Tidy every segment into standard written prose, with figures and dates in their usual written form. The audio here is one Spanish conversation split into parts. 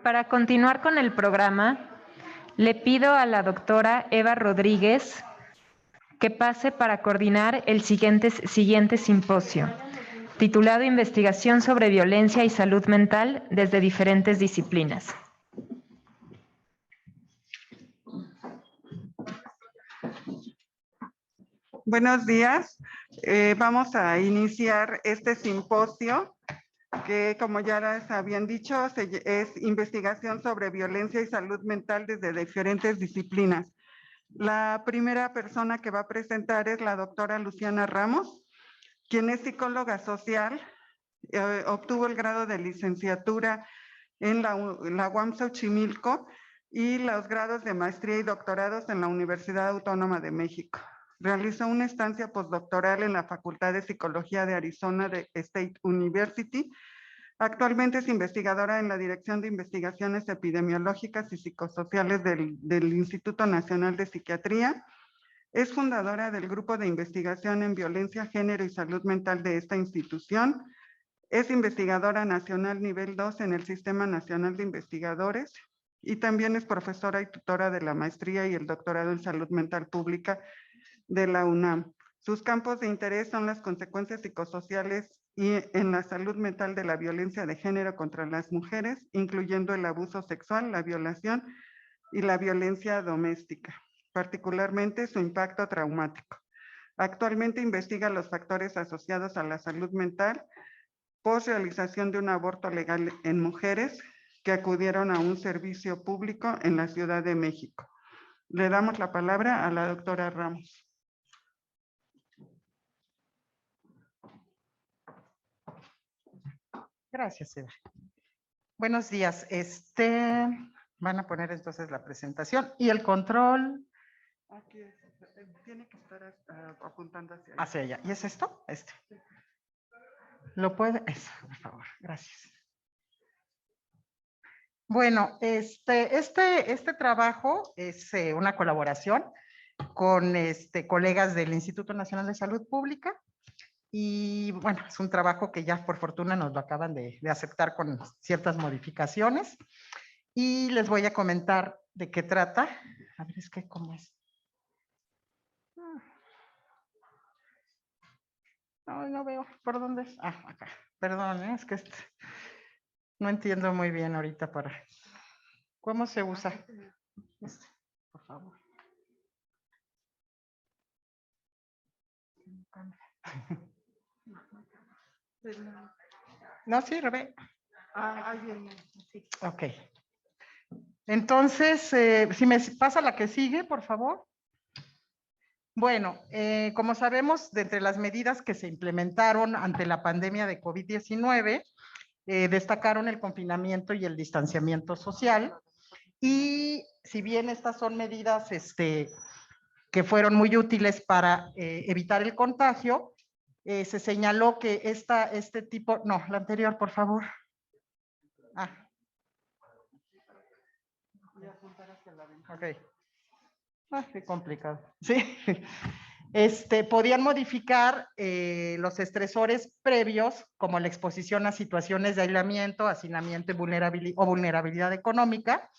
Para continuar con el programa, le pido a la doctora Eva Rodríguez que pase para coordinar el siguiente simposio, titulado Investigación sobre violencia y salud mental desde diferentes disciplinas. Buenos días. Vamos a iniciar este simposio que, como ya les habían dicho, es investigación sobre violencia y salud mental desde diferentes disciplinas. La primera persona que va a presentar es la doctora Luciana Ramos, quien es psicóloga social, obtuvo el grado de licenciatura en la UAM Xochimilco y los grados de maestría y doctorados en la Universidad Autónoma de México. Realizó una estancia postdoctoral en la Facultad de Psicología de Arizona State University. Actualmente es investigadora en la Dirección de Investigaciones Epidemiológicas y Psicosociales del Instituto Nacional de Psiquiatría. Es fundadora del Grupo de Investigación en Violencia, Género y Salud Mental de esta institución. Es investigadora nacional nivel 2 en el Sistema Nacional de Investigadores y también es profesora y tutora de la maestría y el doctorado en Salud Mental Pública de la UNAM. Sus campos de interés son las consecuencias psicosociales y en la salud mental de la violencia de género contra las mujeres, incluyendo el abuso sexual, la violación y la violencia doméstica, particularmente su impacto traumático. Actualmente investiga los factores asociados a la salud mental post realización de un aborto legal en mujeres que acudieron a un servicio público en la Ciudad de México. Le damos la palabra a la doctora Ramos. Gracias, Eva. Buenos días. Van a poner entonces la presentación y el control. Aquí es, tiene que estar apuntando hacia allá. Hacia allá. ¿Y es esto? ¿Lo puede? Eso, por favor. Gracias. Bueno, este trabajo es una colaboración con colegas del Instituto Nacional de Salud Pública. Y bueno, es un trabajo que ya por fortuna nos lo acaban de aceptar con ciertas modificaciones. Y les voy a comentar de qué trata. A ver, ¿cómo es? No veo. ¿Por dónde es? Ah, acá. Perdón, es que no entiendo muy bien ahorita para... ¿Cómo se usa? Por favor. No sirve. Ahí viene. Sí. Ok. Entonces, si me pasa la que sigue, por favor. Bueno, como sabemos, de entre las medidas que se implementaron ante la pandemia de COVID-19, destacaron el confinamiento y el distanciamiento social. Y si bien estas son medidas que fueron muy útiles para evitar el contagio, se señaló que este tipo, no, la anterior, por favor. Ok. Qué complicado. Sí. Podían modificar los estresores previos, como la exposición a situaciones de aislamiento, hacinamiento y vulnerabilidad económica.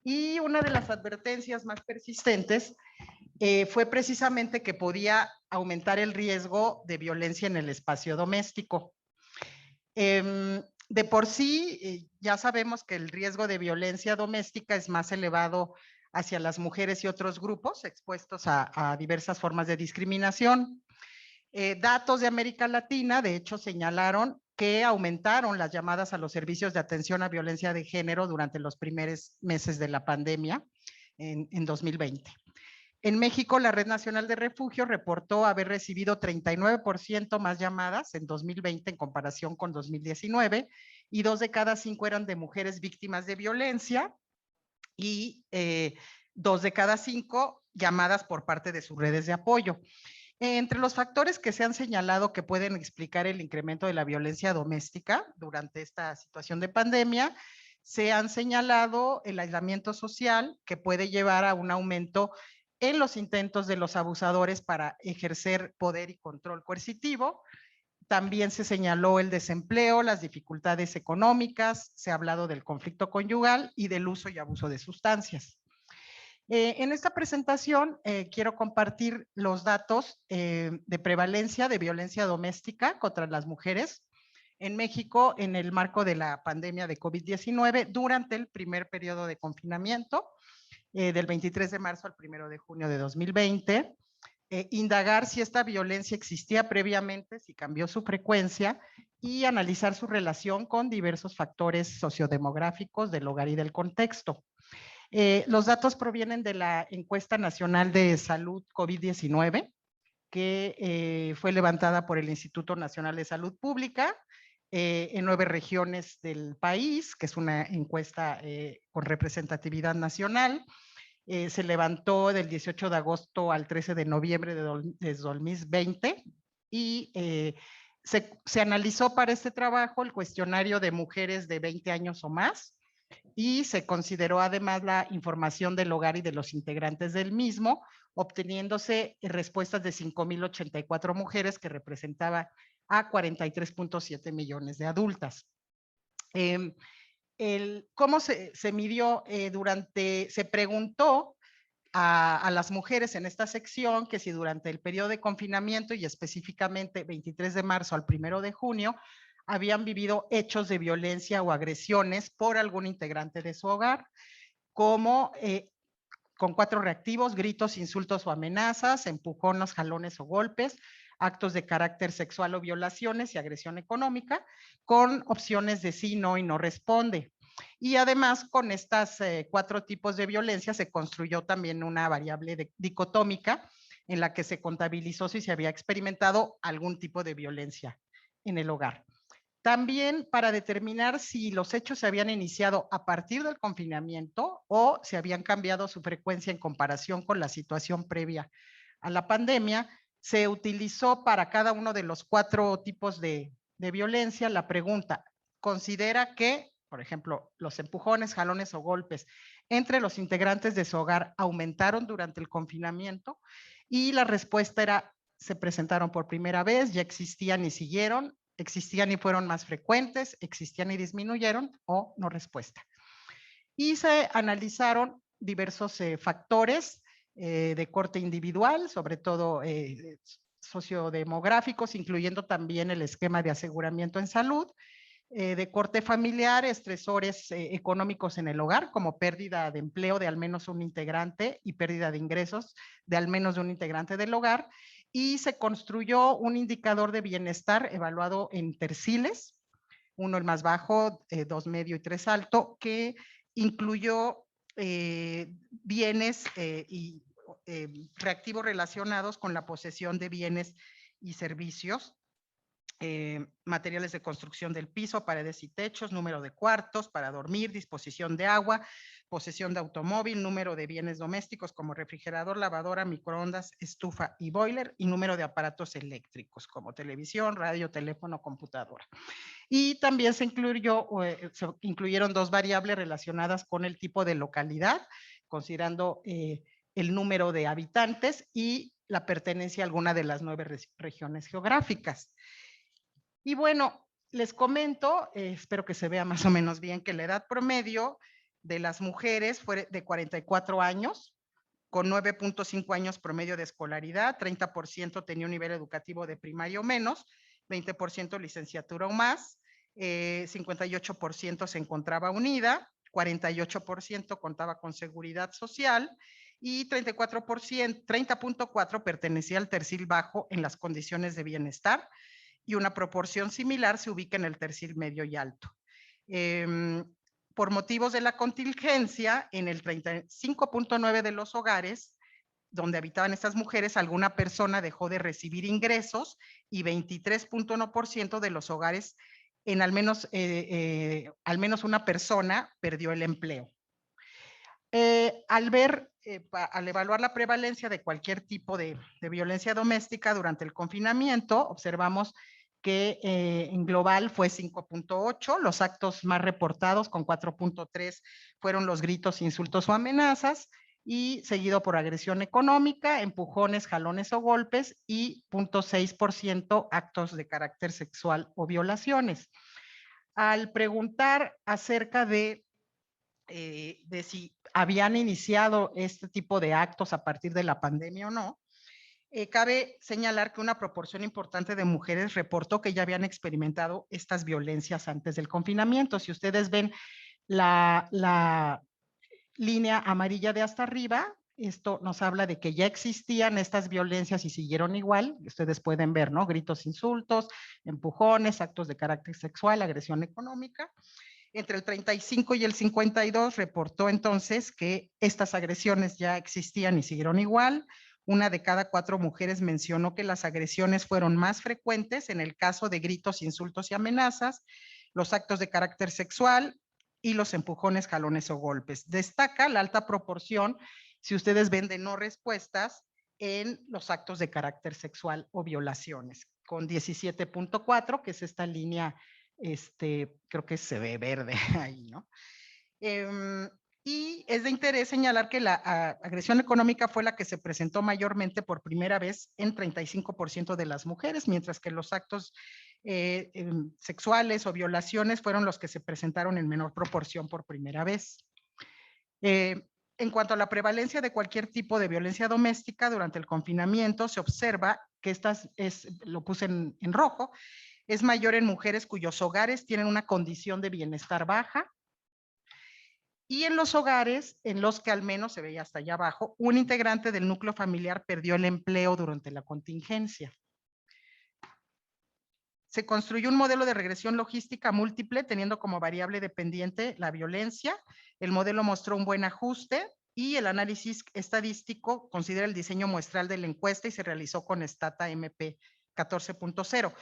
Y una de las advertencias más persistentes fue precisamente que podía aumentar el riesgo de violencia en el espacio doméstico. De por sí, ya sabemos que el riesgo de violencia doméstica es más elevado hacia las mujeres y otros grupos expuestos a diversas formas de discriminación. Datos de América Latina, de hecho, señalaron que aumentaron las llamadas a los servicios de atención a violencia de género durante los primeros meses de la pandemia en 2020. En México, la Red Nacional de Refugio reportó haber recibido 39% más llamadas en 2020 en comparación con 2019, y 2 de cada 5 eran de mujeres víctimas de violencia, y 2 de cada 5 llamadas por parte de sus redes de apoyo. Entre los factores que se han señalado que pueden explicar el incremento de la violencia doméstica durante esta situación de pandemia, se han señalado el aislamiento social, que puede llevar a un aumento en los intentos de los abusadores para ejercer poder y control coercitivo. También se señaló el desempleo, las dificultades económicas, se ha hablado del conflicto conyugal y del uso y abuso de sustancias. En esta presentación quiero compartir los datos de prevalencia de violencia doméstica contra las mujeres en México en el marco de la pandemia de COVID-19 durante el primer periodo de confinamiento del 23 de marzo al 1 de junio de 2020. Indagar si esta violencia existía previamente, si cambió su frecuencia y analizar su relación con diversos factores sociodemográficos del hogar y del contexto. Los datos provienen de la Encuesta Nacional de Salud COVID-19, que fue levantada por el Instituto Nacional de Salud Pública en 9 regiones del país, que es una encuesta con representatividad nacional. Se levantó del 18 de agosto al 13 de noviembre de 2020 y se analizó para este trabajo el cuestionario de mujeres de 20 años o más y se consideró además la información del hogar y de los integrantes del mismo, obteniéndose respuestas de 5,084 mujeres que representaba a 43.7 millones de adultas. ¿Cómo se midió? Se preguntó a las mujeres en esta sección que si durante el periodo de confinamiento y específicamente 23 de marzo al 1 de junio habían vivido hechos de violencia o agresiones por algún integrante de su hogar, como con 4 reactivos: gritos, insultos o amenazas, empujones, jalones o golpes, actos de carácter sexual o violaciones y agresión económica, con opciones de sí, no y no responde. Y además, con estas 4 tipos de violencia se construyó también una variable dicotómica en la que se contabilizó si se había experimentado algún tipo de violencia en el hogar. También para determinar si los hechos se habían iniciado a partir del confinamiento o si habían cambiado su frecuencia en comparación con la situación previa a la pandemia, se utilizó para cada uno de los 4 tipos de violencia la pregunta: ¿considera que, por ejemplo, los empujones, jalones o golpes entre los integrantes de su hogar aumentaron durante el confinamiento? Y la respuesta era: se presentaron por primera vez, ya existían y siguieron, existían y fueron más frecuentes, existían y disminuyeron, o no respuesta. Y se analizaron diversos factores de corte individual, sobre todo sociodemográficos, incluyendo también el esquema de aseguramiento en salud, de corte familiar, estresores económicos en el hogar, como pérdida de empleo de al menos un integrante y pérdida de ingresos de al menos de un integrante del hogar, y se construyó un indicador de bienestar evaluado en terciles, 1 el más bajo, 2 medio y 3 alto, que incluyó bienes y reactivos relacionados con la posesión de bienes y servicios, materiales de construcción del piso, paredes y techos, número de cuartos para dormir, disposición de agua, posesión de automóvil, número de bienes domésticos como refrigerador, lavadora, microondas, estufa y boiler, y número de aparatos eléctricos como televisión, radio, teléfono, computadora. Y también se incluyeron 2 variables relacionadas con el tipo de localidad, considerando el número de habitantes y la pertenencia a alguna de las 9 regiones geográficas. Y bueno, les comento, espero que se vea más o menos bien, que la edad promedio de las mujeres fue de 44 años, con 9.5 años promedio de escolaridad, 30% tenía un nivel educativo de primaria o menos, 20% licenciatura o más, 58% se encontraba unida, 48% contaba con seguridad social y 30.4% pertenecía al tercil bajo en las condiciones de bienestar, y una proporción similar se ubica en el tercil medio y alto. Por motivos de la contingencia, en el 35.9% de los hogares donde habitaban estas mujeres, alguna persona dejó de recibir ingresos, y 23.1% de los hogares en al menos una persona perdió el empleo. Al evaluar la prevalencia de cualquier tipo de violencia doméstica durante el confinamiento, observamos que en global fue 5.8, los actos más reportados con 4.3 fueron los gritos, insultos o amenazas, y seguido por agresión económica, empujones, jalones o golpes y 0.6% actos de carácter sexual o violaciones. Al preguntar acerca de si habían iniciado este tipo de actos a partir de la pandemia o no, cabe señalar que una proporción importante de mujeres reportó que ya habían experimentado estas violencias antes del confinamiento. Si ustedes ven la línea amarilla de hasta arriba, esto nos habla de que ya existían estas violencias y siguieron igual. Ustedes pueden ver, ¿no? Gritos, insultos, empujones, actos de carácter sexual, agresión económica. Entre el 35 y el 52 reportó entonces que estas agresiones ya existían y siguieron igual. Una de cada 4 mujeres mencionó que las agresiones fueron más frecuentes en el caso de gritos, insultos y amenazas, los actos de carácter sexual y los empujones, jalones o golpes. Destaca la alta proporción, si ustedes ven, de no respuestas en los actos de carácter sexual o violaciones, con 17.4, que es esta línea, creo que se ve verde ahí, ¿no? Y es de interés señalar que la agresión económica fue la que se presentó mayormente por primera vez en 35% de las mujeres, mientras que los actos sexuales o violaciones fueron los que se presentaron en menor proporción por primera vez. En cuanto a la prevalencia de cualquier tipo de violencia doméstica durante el confinamiento, se observa que lo puse en rojo, es mayor en mujeres cuyos hogares tienen una condición de bienestar baja, y en los hogares en los que al menos, se veía hasta allá abajo, un integrante del núcleo familiar perdió el empleo durante la contingencia. Se construyó un modelo de regresión logística múltiple teniendo como variable dependiente la violencia. El modelo mostró un buen ajuste y el análisis estadístico considera el diseño muestral de la encuesta y se realizó con Stata MP 14.0.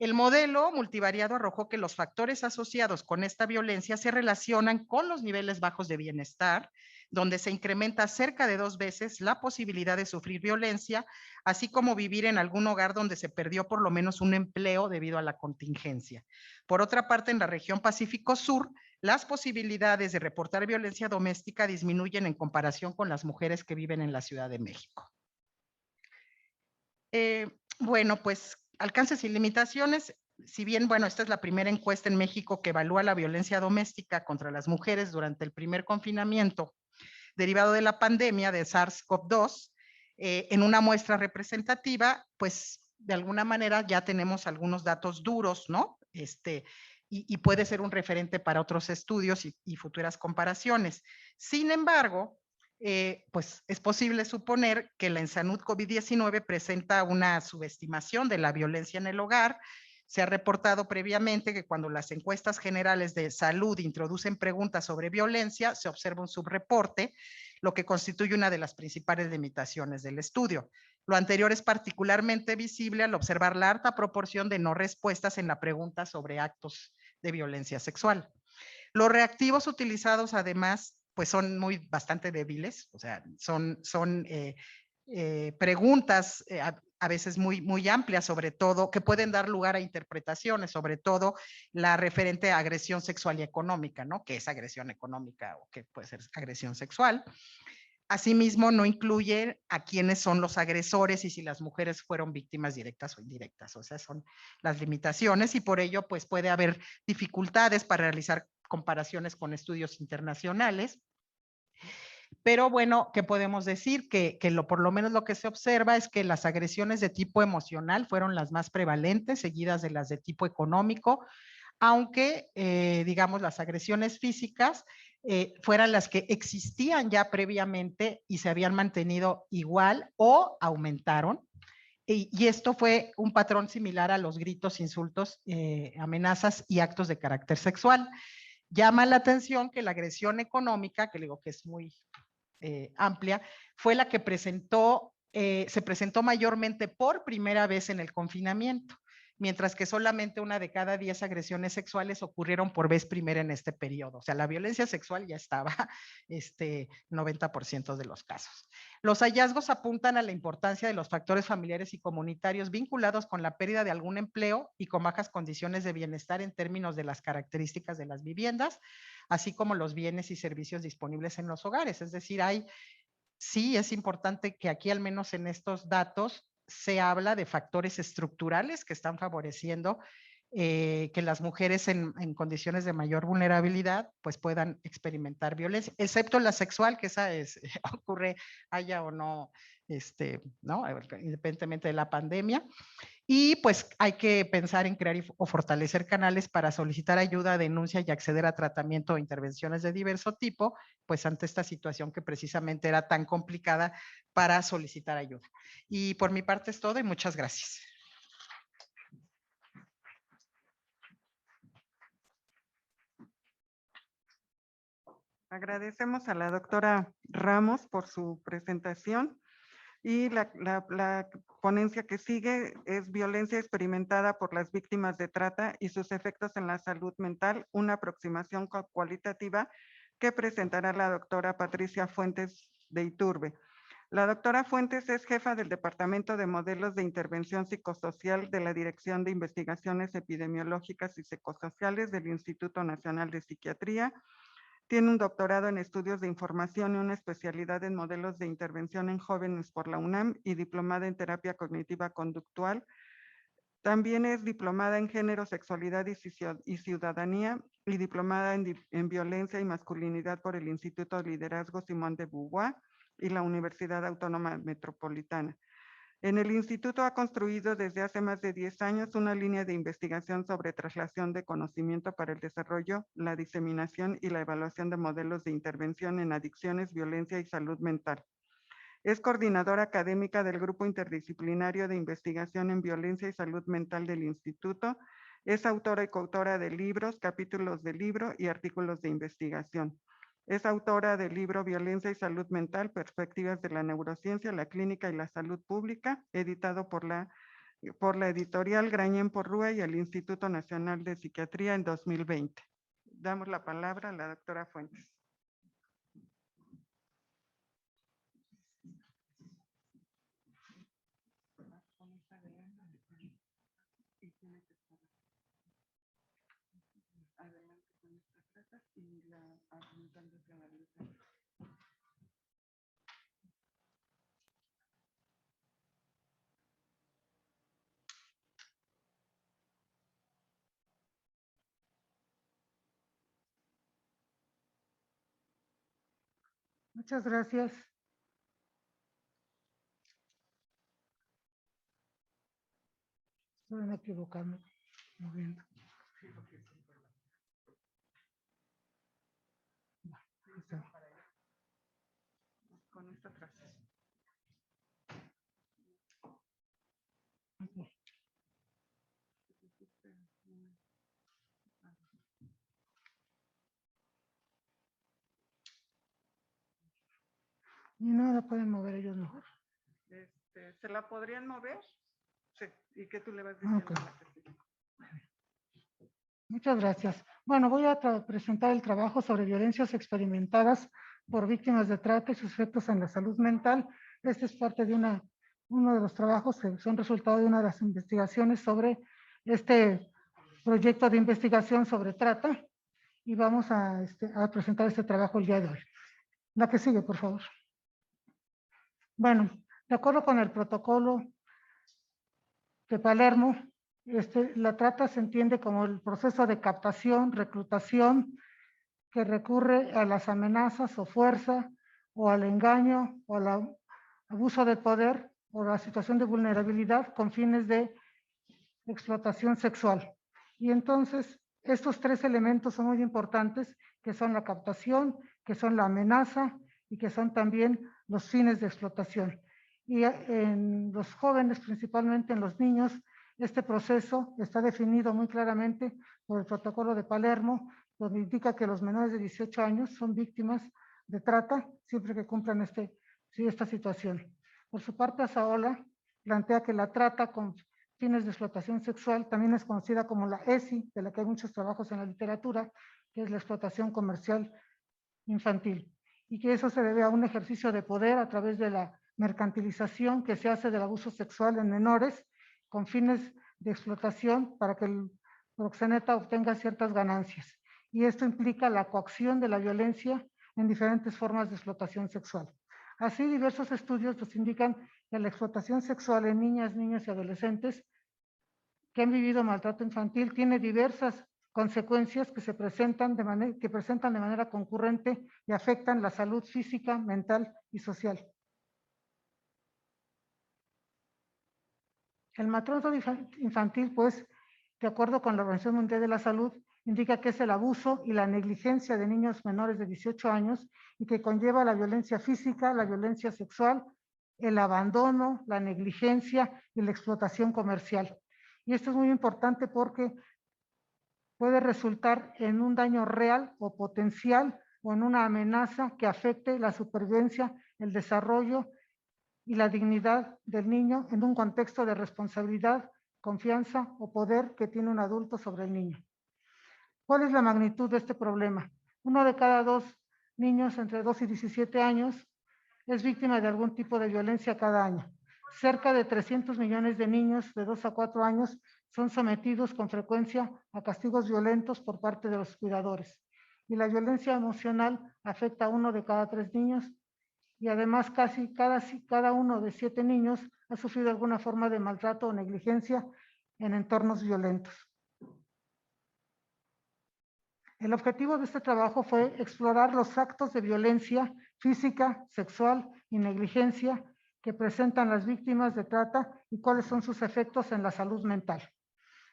El modelo multivariado arrojó que los factores asociados con esta violencia se relacionan con los niveles bajos de bienestar, donde se incrementa cerca de 2 veces la posibilidad de sufrir violencia, así como vivir en algún hogar donde se perdió por lo menos un empleo debido a la contingencia. Por otra parte, en la región Pacífico Sur, las posibilidades de reportar violencia doméstica disminuyen en comparación con las mujeres que viven en la Ciudad de México. Bueno, pues alcances y limitaciones. Si bien, bueno, esta es la primera encuesta en México que evalúa la violencia doméstica contra las mujeres durante el primer confinamiento derivado de la pandemia de SARS-CoV-2, en una muestra representativa, pues de alguna manera ya tenemos algunos datos duros, ¿no? Y puede ser un referente para otros estudios y futuras comparaciones. Sin embargo, pues es posible suponer que la ENSANUD COVID-19 presenta una subestimación de la violencia en el hogar. Se ha reportado previamente que cuando las encuestas generales de salud introducen preguntas sobre violencia, se observa un subreporte, lo que constituye una de las principales limitaciones del estudio. Lo anterior es particularmente visible al observar la alta proporción de no respuestas en la pregunta sobre actos de violencia sexual. Los reactivos utilizados, además, pues son bastante débiles, o sea, son preguntas a veces muy amplias, sobre todo, que pueden dar lugar a interpretaciones, sobre todo la referente a agresión sexual y económica, ¿no? ¿Qué es agresión económica o qué puede ser agresión sexual? Asimismo, no incluye a quiénes son los agresores y si las mujeres fueron víctimas directas o indirectas. O sea, son las limitaciones y por ello, pues puede haber dificultades para realizar comparaciones con estudios internacionales. Pero bueno, ¿qué podemos decir? Que por lo menos lo que se observa es que las agresiones de tipo emocional fueron las más prevalentes, seguidas de las de tipo económico, aunque, digamos, las agresiones físicas fueran las que existían ya previamente y se habían mantenido igual o aumentaron. Y esto fue un patrón similar a los gritos, insultos, amenazas y actos de carácter sexual. Llama la atención que la agresión económica, que digo que es muy amplia, fue la que se presentó mayormente por primera vez en el confinamiento, mientras que solamente una de cada 10 agresiones sexuales ocurrieron por vez primera en este periodo. O sea, la violencia sexual ya estaba 90% de los casos. Los hallazgos apuntan a la importancia de los factores familiares y comunitarios vinculados con la pérdida de algún empleo y con bajas condiciones de bienestar en términos de las características de las viviendas, así como los bienes y servicios disponibles en los hogares. Es decir, hay sí es importante que aquí, al menos en estos datos, se habla de factores estructurales que están favoreciendo que las mujeres en condiciones de mayor vulnerabilidad pues puedan experimentar violencia, excepto la sexual, que esa es, ocurre haya o no, ¿no? Independientemente de la pandemia. Y pues hay que pensar en crear o fortalecer canales para solicitar ayuda, denuncia y acceder a tratamiento o intervenciones de diverso tipo, pues ante esta situación que precisamente era tan complicada para solicitar ayuda. Y por mi parte es todo y muchas gracias. Agradecemos a la doctora Ramos por su presentación. Y la ponencia que sigue es violencia experimentada por las víctimas de trata y sus efectos en la salud mental, una aproximación cualitativa que presentará la doctora Patricia Fuentes de Iturbe. La doctora Fuentes es jefa del Departamento de Modelos de Intervención Psicosocial de la Dirección de Investigaciones Epidemiológicas y Psicosociales del Instituto Nacional de Psiquiatría. Tiene un doctorado en estudios de información y una especialidad en modelos de intervención en jóvenes por la UNAM y diplomada en terapia cognitiva conductual. También es diplomada en género, sexualidad y ciudadanía y diplomada en violencia y masculinidad por el Instituto de Liderazgo Simón de Beauvoir y la Universidad Autónoma Metropolitana. En el instituto ha construido desde hace más de 10 años una línea de investigación sobre traslación de conocimiento para el desarrollo, la diseminación y la evaluación de modelos de intervención en adicciones, violencia y salud mental. Es coordinadora académica del Grupo Interdisciplinario de Investigación en Violencia y Salud Mental del Instituto. Es autora y coautora de libros, capítulos de libro y artículos de investigación. Es autora del libro Violencia y Salud Mental, Perspectivas de la Neurociencia, la Clínica y la Salud Pública, editado por la editorial Grañén Porrúa y el Instituto Nacional de Psiquiatría en 2020. Damos la palabra a la doctora Fuentes. Muchas gracias. Estoy equivocando. Con esta atrás. Okay. Y no la pueden mover ellos mejor. ¿Se la podrían mover? Sí. ¿Y qué tú le vas diciendo? Okay. Muchas gracias. Bueno, voy a presentar el trabajo sobre violencias experimentadas por víctimas de trata y sus efectos en la salud mental. Este es parte de uno de los trabajos que son resultado de una de las investigaciones sobre este proyecto de investigación sobre trata. Y vamos a presentar este trabajo el día de hoy. La que sigue, por favor. Bueno, de acuerdo con el protocolo de Palermo, la trata se entiende como el proceso de captación, reclutación, que recurre a las amenazas o fuerza, o al engaño, o al abuso de poder, o la situación de vulnerabilidad con fines de explotación sexual. Y entonces, estos tres elementos son muy importantes, que son la captación, que son la amenaza y que son también los fines de explotación. Y en los jóvenes, principalmente en los niños, este proceso está definido muy claramente por el protocolo de Palermo, donde indica que los menores de 18 años son víctimas de trata siempre que cumplan esta situación. Por su parte, Azaola plantea que la trata con fines de explotación sexual también es conocida como la ESI, de la que hay muchos trabajos en la literatura, que es la explotación comercial infantil, y que eso se debe a un ejercicio de poder a través de la mercantilización que se hace del abuso sexual en menores con fines de explotación para que el proxeneta obtenga ciertas ganancias. Y esto implica la coacción de la violencia en diferentes formas de explotación sexual. Así, diversos estudios nos indican que la explotación sexual en niñas, niños y adolescentes que han vivido maltrato infantil tiene diversas consecuencias que presentan de manera concurrente y afectan la salud física, mental y social. El maltrato infantil, pues, de acuerdo con la Organización Mundial de la Salud, indica que es el abuso y la negligencia de niños menores de 18 años y que conlleva la violencia física, la violencia sexual, el abandono, la negligencia y la explotación comercial. Y esto es muy importante porque puede resultar en un daño real o potencial o en una amenaza que afecte la supervivencia, el desarrollo y la dignidad del niño en un contexto de responsabilidad, confianza o poder que tiene un adulto sobre el niño. ¿Cuál es la magnitud de este problema? 1 de cada 2 niños entre 2 y 17 años es víctima de algún tipo de violencia cada año. Cerca de 300 millones de niños de 2 a 4 años son sometidos con frecuencia a castigos violentos por parte de los cuidadores. Y la violencia emocional afecta a 1 de cada 3 niños y además casi cada uno de 7 niños ha sufrido alguna forma de maltrato o negligencia en entornos violentos. El objetivo de este trabajo fue explorar los actos de violencia física, sexual y negligencia que presentan las víctimas de trata y cuáles son sus efectos en la salud mental.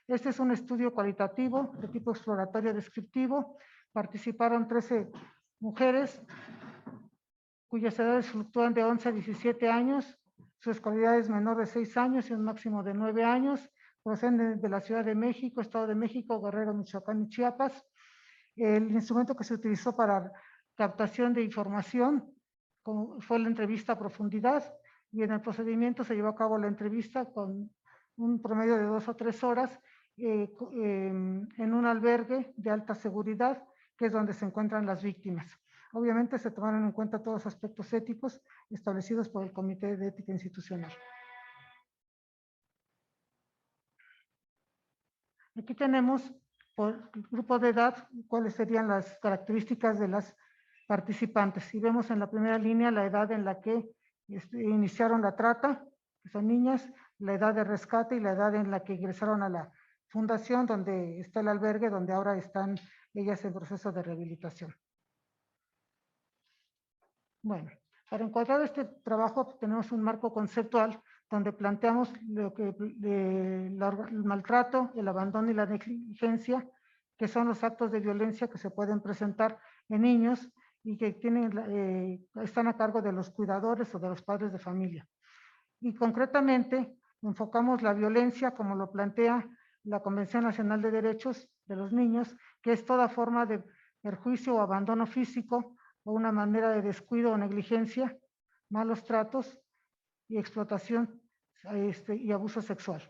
Este es un estudio cualitativo de tipo exploratorio descriptivo. Participaron 13 mujeres cuyas edades fluctúan de 11 a 17 años. Su escolaridad es menor de 6 años y un máximo de 9 años. Proceden de la Ciudad de México, Estado de México, Guerrero, Michoacán y Chiapas. El instrumento que se utilizó para captación de información fue la entrevista a profundidad, y en el procedimiento se llevó a cabo la entrevista con un promedio de 2 o 3 horas en un albergue de alta seguridad, que es donde se encuentran las víctimas. Obviamente se tomaron en cuenta todos los aspectos éticos establecidos por el Comité de Ética Institucional. Aquí tenemos por grupo de edad cuáles serían las características de las participantes. Y vemos en la primera línea la edad en la que iniciaron la trata, que son niñas, la edad de rescate y la edad en la que ingresaron a la fundación donde está el albergue, donde ahora están ellas en proceso de rehabilitación. Bueno, para encuadrar este trabajo tenemos un marco conceptual donde planteamos lo que el maltrato, el abandono y la negligencia, que son los actos de violencia que se pueden presentar en niños y que están a cargo de los cuidadores o de los padres de familia. Y concretamente enfocamos la violencia como lo plantea la Convención Nacional de Derechos de los Niños, que es toda forma de perjuicio o abandono físico o una manera de descuido o negligencia, malos tratos y explotación y abuso sexual.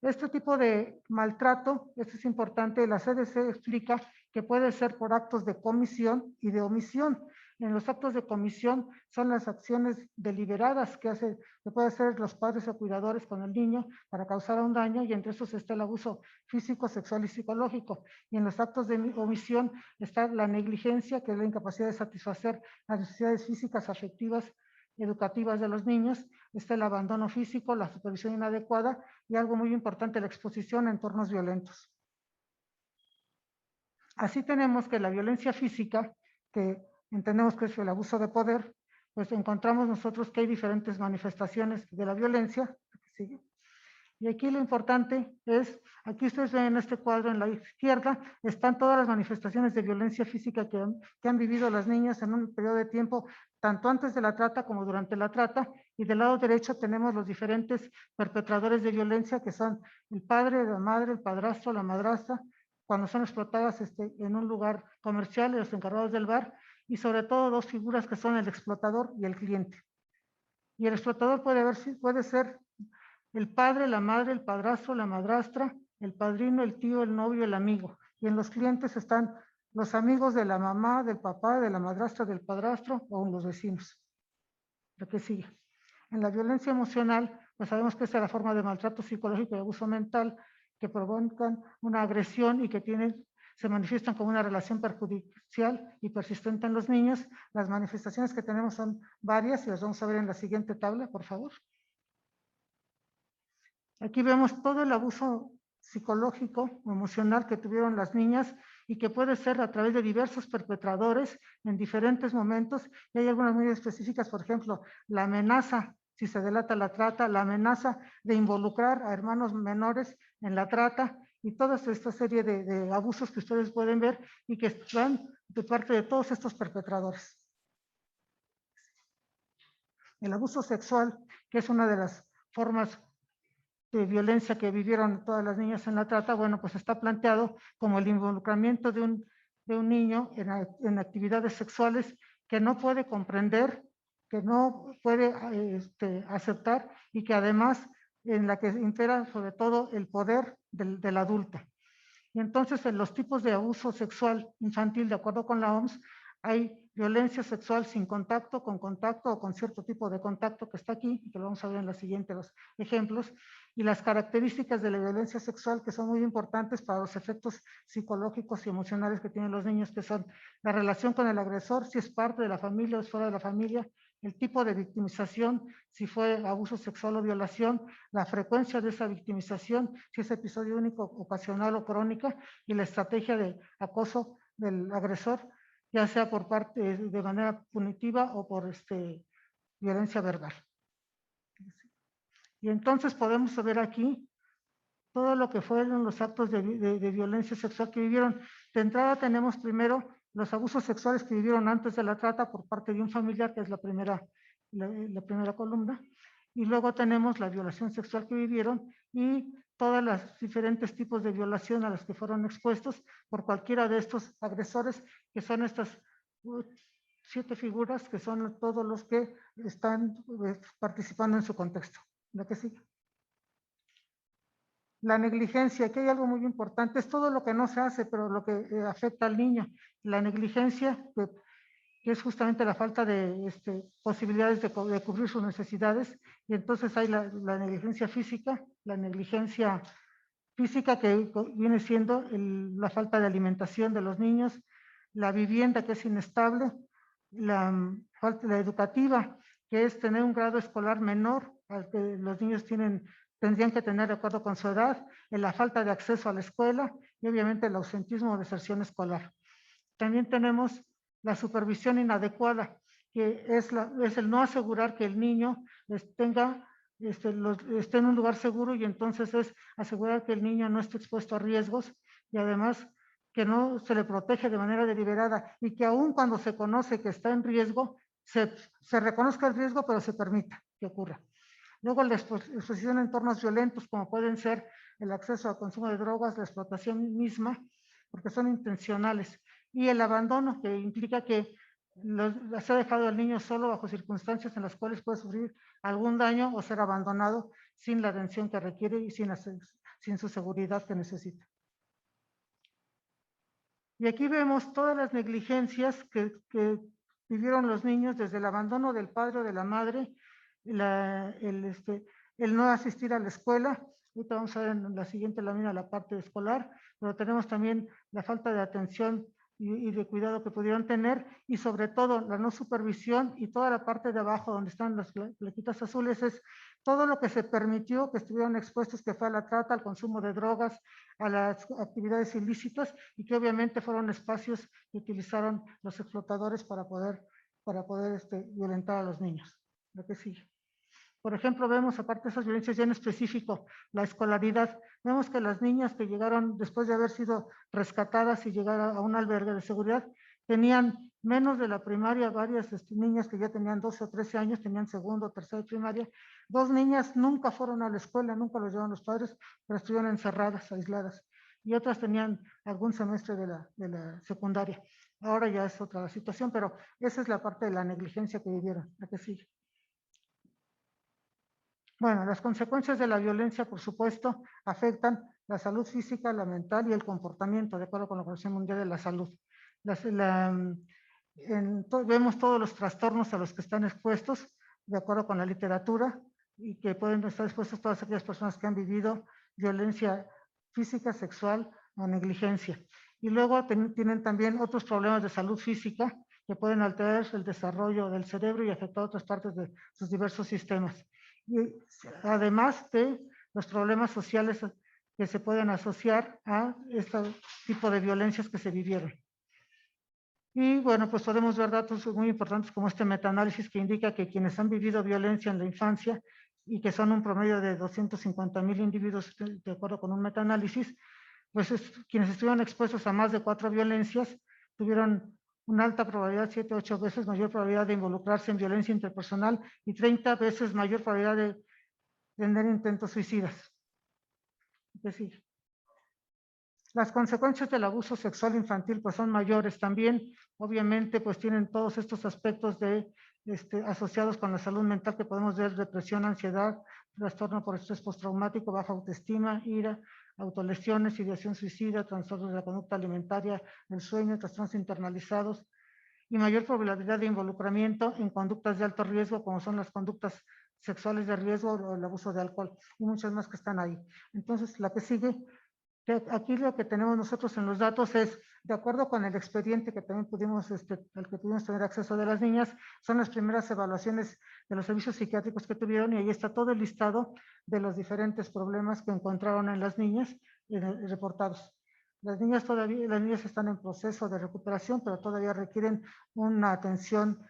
Este tipo de maltrato, esto es importante, la CDC explica que puede ser por actos de comisión y de omisión. En los actos de comisión son las acciones deliberadas que pueden hacer los padres o cuidadores con el niño para causar un daño, y entre esos está el abuso físico, sexual y psicológico. Y en los actos de omisión está la negligencia, que es la incapacidad de satisfacer las necesidades físicas, afectivas, educativas de los niños. Está el abandono físico, la supervisión inadecuada y algo muy importante, la exposición a entornos violentos. Así tenemos que la violencia física, que entendemos que es el abuso de poder, pues encontramos nosotros que hay diferentes manifestaciones de la violencia. ¿Sigue? Y aquí lo importante es, aquí ustedes ven en este cuadro en la izquierda, están todas las manifestaciones de violencia física que han vivido las niñas en un periodo de tiempo, tanto antes de la trata como durante la trata, y del lado derecho tenemos los diferentes perpetradores de violencia, que son el padre, la madre, el padrastro, la madrastra, cuando son explotadas en un lugar comercial, los encargados del bar, y sobre todo 2 figuras que son el explotador y el cliente. Y el explotador puede ser el padre, la madre, el padrastro, la madrastra, el padrino, el tío, el novio, el amigo. Y en los clientes están los amigos de la mamá, del papá, de la madrastra, del padrastro o los vecinos. Lo que sigue. En la violencia emocional, pues sabemos que esta es la forma de maltrato psicológico y abuso mental que provocan una agresión y que tienen se manifiestan como una relación perjudicial y persistente en los niños. Las manifestaciones que tenemos son varias y las vamos a ver en la siguiente tabla, por favor. Aquí vemos todo el abuso psicológico o emocional que tuvieron las niñas y que puede ser a través de diversos perpetradores en diferentes momentos. Y hay algunas muy específicas, por ejemplo, la amenaza, si se delata la trata, la amenaza de involucrar a hermanos menores en la trata y toda esta serie de abusos que ustedes pueden ver y que van de parte de todos estos perpetradores. El abuso sexual, que es una de las formas de violencia que vivieron todas las niñas en la trata, bueno, pues está planteado como el involucramiento de un niño en actividades sexuales que no puede comprender, que no puede aceptar y que además en la que impera sobre todo el poder del adulto. Y entonces en los tipos de abuso sexual infantil, de acuerdo con la OMS, hay violencia sexual sin contacto, con contacto o con cierto tipo de contacto que está aquí, y que lo vamos a ver en la siguiente, los ejemplos, y las características de la violencia sexual que son muy importantes para los efectos psicológicos y emocionales que tienen los niños, que son la relación con el agresor, si es parte de la familia o es fuera de la familia, el tipo de victimización, si fue abuso sexual o violación, la frecuencia de esa victimización, si es episodio único, ocasional o crónica, y la estrategia de acoso del agresor, ya sea por parte de manera punitiva o por violencia verbal. Y entonces podemos ver aquí todo lo que fueron los actos de violencia sexual que vivieron. De entrada tenemos primero los abusos sexuales que vivieron antes de la trata por parte de un familiar, que es la primera columna, y luego tenemos la violación sexual que vivieron y todos los diferentes tipos de violación a los que fueron expuestos por cualquiera de estos agresores, que son estas 7 figuras, que son todos los que están participando en su contexto. ¿La que sigue? La negligencia, aquí hay algo muy importante, es todo lo que no se hace, pero lo que afecta al niño. La negligencia, que es justamente la falta de posibilidades de cubrir sus necesidades, y entonces hay la negligencia física, que viene siendo la falta de alimentación de los niños, la vivienda que es inestable, la educativa, que es tener un grado escolar menor al que los niños tendrían que tener de acuerdo con su edad, la falta de acceso a la escuela y obviamente el ausentismo o deserción escolar. También tenemos la supervisión inadecuada, que es el no asegurar que el niño esté en un lugar seguro, y entonces es asegurar que el niño no esté expuesto a riesgos y además que no se le protege de manera deliberada y que aun cuando se conoce que está en riesgo, se reconozca el riesgo, pero se permita que ocurra. Luego la exposición a entornos violentos, como pueden ser el acceso al consumo de drogas, la explotación misma, porque son intencionales, y el abandono, que implica que se ha dejado al niño solo bajo circunstancias en las cuales puede sufrir algún daño o ser abandonado sin la atención que requiere y sin su seguridad que necesita. Y aquí vemos todas las negligencias que vivieron los niños, desde el abandono del padre o de la madre, el no asistir a la escuela. Ahorita vamos a ver en la siguiente lámina la parte escolar, pero tenemos también la falta de atención y de cuidado que pudieron tener, y sobre todo la no supervisión, y toda la parte de abajo donde están las flequitas azules es todo lo que se permitió que estuvieran expuestos, que fue a la trata, al consumo de drogas, a las actividades ilícitas, y que obviamente fueron espacios que utilizaron los explotadores para poder violentar a los niños. Lo que sigue. Por ejemplo, vemos, aparte de esas violencias ya en específico, la escolaridad. Vemos que las niñas que llegaron después de haber sido rescatadas y llegar a un albergue de seguridad, tenían menos de la primaria, varias niñas que ya tenían 12 o 13 años, tenían segundo o tercero primaria. 2 niñas nunca fueron a la escuela, nunca los llevaron los padres, pero estuvieron encerradas, aisladas. Y otras tenían algún semestre de la secundaria. Ahora ya es otra situación, pero esa es la parte de la negligencia que vivieron. La que sigue. Bueno, las consecuencias de la violencia, por supuesto, afectan la salud física, la mental y el comportamiento, de acuerdo con la Organización Mundial de la Salud. Vemos todos los trastornos a los que están expuestos, de acuerdo con la literatura, y que pueden estar expuestos todas aquellas personas que han vivido violencia física, sexual o negligencia. Y luego tienen también otros problemas de salud física que pueden alterar el desarrollo del cerebro y afectar otras partes de sus diversos sistemas. Y además de los problemas sociales que se pueden asociar a este tipo de violencias que se vivieron. Y bueno, pues podemos ver datos muy importantes como este metaanálisis que indica que quienes han vivido violencia en la infancia y que son un promedio de 250,000 individuos de acuerdo con un metaanálisis, pues quienes estuvieron expuestos a más de 4 violencias tuvieron una alta probabilidad, 7 o 8 veces mayor probabilidad de involucrarse en violencia interpersonal y 30 veces mayor probabilidad de tener intentos suicidas. Es decir, las consecuencias del abuso sexual infantil pues son mayores también, obviamente pues tienen todos estos aspectos asociados con la salud mental que podemos ver: depresión, ansiedad, trastorno por estrés postraumático, baja autoestima, ira, autolesiones, ideación suicida, trastornos de la conducta alimentaria, el sueño, trastornos internalizados y mayor probabilidad de involucramiento en conductas de alto riesgo como son las conductas sexuales de riesgo o el abuso de alcohol y muchas más que están ahí. Entonces, la que sigue. Aquí lo que tenemos nosotros en los datos es, de acuerdo con el expediente que también pudimos, al que pudimos tener acceso de las niñas, son las primeras evaluaciones de los servicios psiquiátricos que tuvieron y ahí está todo el listado de los diferentes problemas que encontraron en las niñas reportados. Las niñas están en proceso de recuperación, pero todavía requieren una atención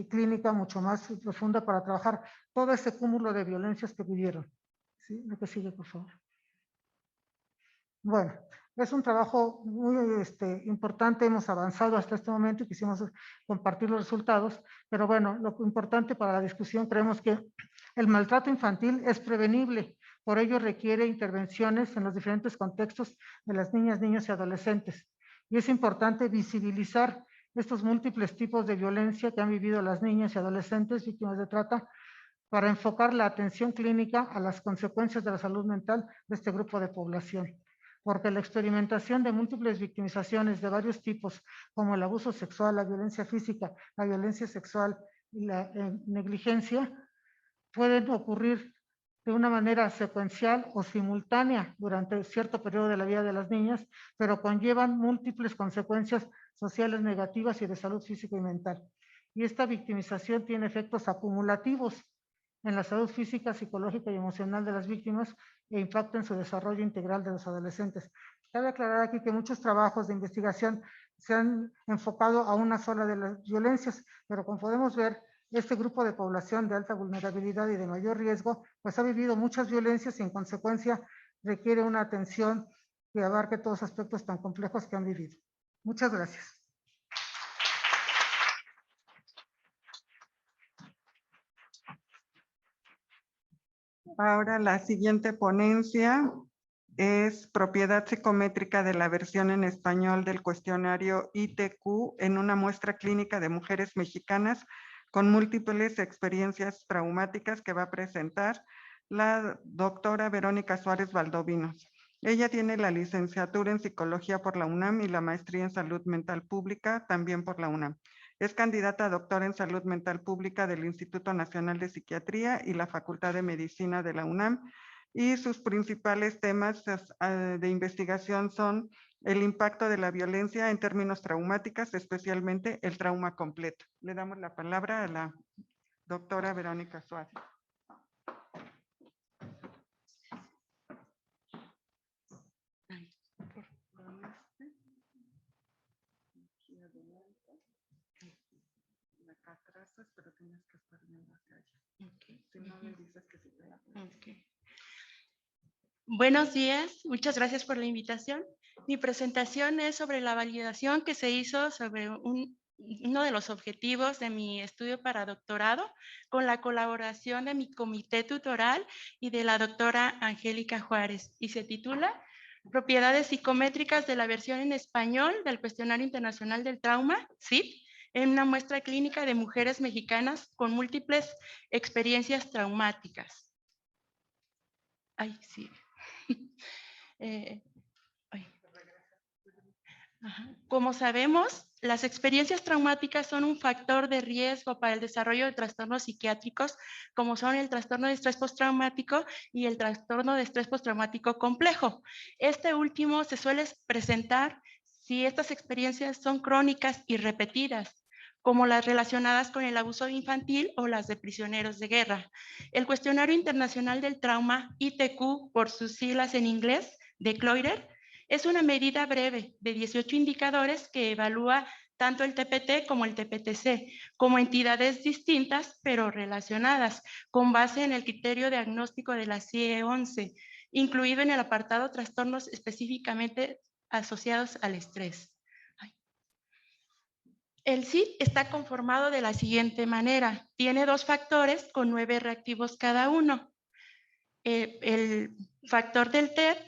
clínica mucho más profunda para trabajar todo ese cúmulo de violencias que vivieron. ¿Sí? Lo que sigue, por favor. Bueno, es un trabajo muy importante, hemos avanzado hasta este momento y quisimos compartir los resultados, pero bueno, lo importante para la discusión, creemos que el maltrato infantil es prevenible, por ello requiere intervenciones en los diferentes contextos de las niñas, niños y adolescentes. Y es importante visibilizar estos múltiples tipos de violencia que han vivido las niñas y adolescentes víctimas de trata para enfocar la atención clínica a las consecuencias de la salud mental de este grupo de población. Porque la experimentación de múltiples victimizaciones de varios tipos, como el abuso sexual, la violencia física, la violencia sexual y la negligencia, pueden ocurrir de una manera secuencial o simultánea durante cierto periodo de la vida de las niñas, pero conllevan múltiples consecuencias sociales negativas y de salud física y mental. Y esta victimización tiene efectos acumulativos en la salud física, psicológica y emocional de las víctimas e impacta en su desarrollo integral de los adolescentes. Cabe aclarar aquí que muchos trabajos de investigación se han enfocado a una sola de las violencias, pero como podemos ver, este grupo de población de alta vulnerabilidad y de mayor riesgo, pues ha vivido muchas violencias y en consecuencia requiere una atención que abarque todos los aspectos tan complejos que han vivido. Muchas gracias. Ahora la siguiente ponencia es propiedad psicométrica de la versión en español del cuestionario ITQ en una muestra clínica de mujeres mexicanas con múltiples experiencias traumáticas que va a presentar la doctora Verónica Suárez Valdovinos. Ella tiene la licenciatura en psicología por la UNAM y la maestría en salud mental pública también por la UNAM. Es candidata a doctora en salud mental pública del Instituto Nacional de Psiquiatría y la Facultad de Medicina de la UNAM. Y sus principales temas de investigación son el impacto de la violencia en términos traumáticos, especialmente el trauma completo. Le damos la palabra a la doctora Verónica Suárez. Pero tienes que estar viendo hacia allá. Okay. Si no me dices que sí te la pongo. Okay. Buenos días, muchas gracias por la invitación. Mi presentación es sobre la validación que se hizo sobre uno de los objetivos de mi estudio para doctorado con la colaboración de mi comité tutoral y de la doctora Angélica Juárez y se titula Propiedades psicométricas de la versión en español del Cuestionario Internacional del Trauma, CIT, en una muestra clínica de mujeres mexicanas con múltiples experiencias traumáticas. Ay, sí. Como sabemos, las experiencias traumáticas son un factor de riesgo para el desarrollo de trastornos psiquiátricos, como son el trastorno de estrés postraumático y el trastorno de estrés postraumático complejo. Este último se suele presentar si estas experiencias son crónicas y repetidas, como las relacionadas con el abuso infantil o las de prisioneros de guerra. El Cuestionario Internacional del Trauma, ITQ, por sus siglas en inglés, de Cloyter, es una medida breve de 18 indicadores que evalúa tanto el TPT como el TPTC, como entidades distintas pero relacionadas, con base en el criterio diagnóstico de la CIE-11, incluido en el apartado trastornos específicamente asociados al estrés. El CID está conformado de la siguiente manera. Tiene 2 factores con 9 reactivos cada uno. El factor del TEP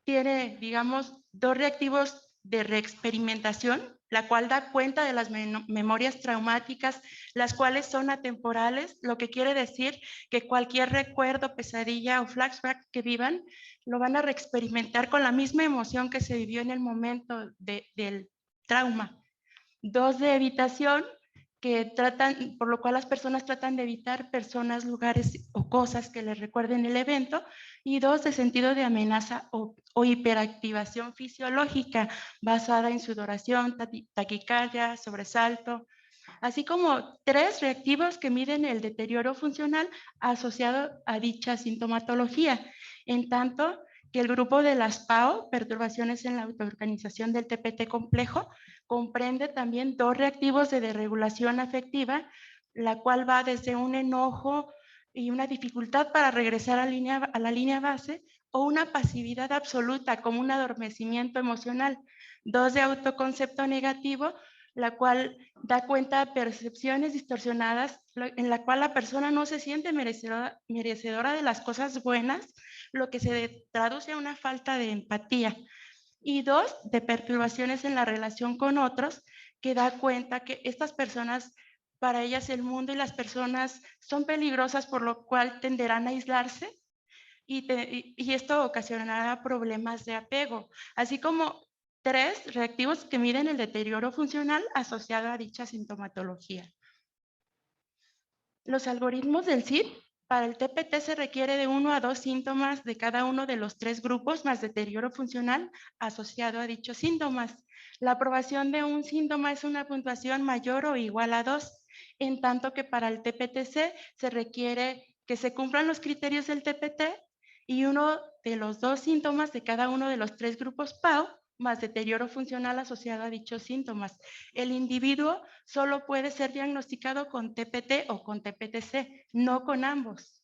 tiene, digamos, 2 reactivos de reexperimentación, la cual da cuenta de las memorias traumáticas, las cuales son atemporales, lo que quiere decir que cualquier recuerdo, pesadilla o flashback que vivan, lo van a reexperimentar con la misma emoción que se vivió en el momento del trauma. 2 de evitación, que tratan, por lo cual las personas tratan de evitar personas, lugares o cosas que les recuerden el evento, y 2 de sentido de amenaza o hiperactivación fisiológica basada en sudoración, taquicardia, sobresalto, así como 3 reactivos que miden el deterioro funcional asociado a dicha sintomatología, en tanto que el grupo de las PAO, perturbaciones en la autoorganización del TPT complejo, comprende también 2 reactivos de desregulación afectiva, la cual va desde un enojo y una dificultad para regresar a la línea base, o una pasividad absoluta como un adormecimiento emocional. 2 de autoconcepto negativo, la cual da cuenta de percepciones distorsionadas en la cual la persona no se siente merecedora de las cosas buenas, lo que se traduce a una falta de empatía. Y 2, de perturbaciones en la relación con otros, que da cuenta que estas personas, para ellas el mundo y las personas son peligrosas, por lo cual tenderán a aislarse y esto ocasionará problemas de apego, así como 3 reactivos que miden el deterioro funcional asociado a dicha sintomatología. Los algoritmos del CID, para el TPT se requiere de 1 a 2 síntomas de cada uno de los 3 grupos más deterioro funcional asociado a dichos síntomas. La aprobación de un síntoma es una puntuación mayor o igual a 2, en tanto que para el TPTC se requiere que se cumplan los criterios del TPT y uno de los 2 síntomas de cada uno de los 3 grupos PAO más deterioro funcional asociado a dichos síntomas. El individuo solo puede ser diagnosticado con TPT o con TPTC, no con ambos.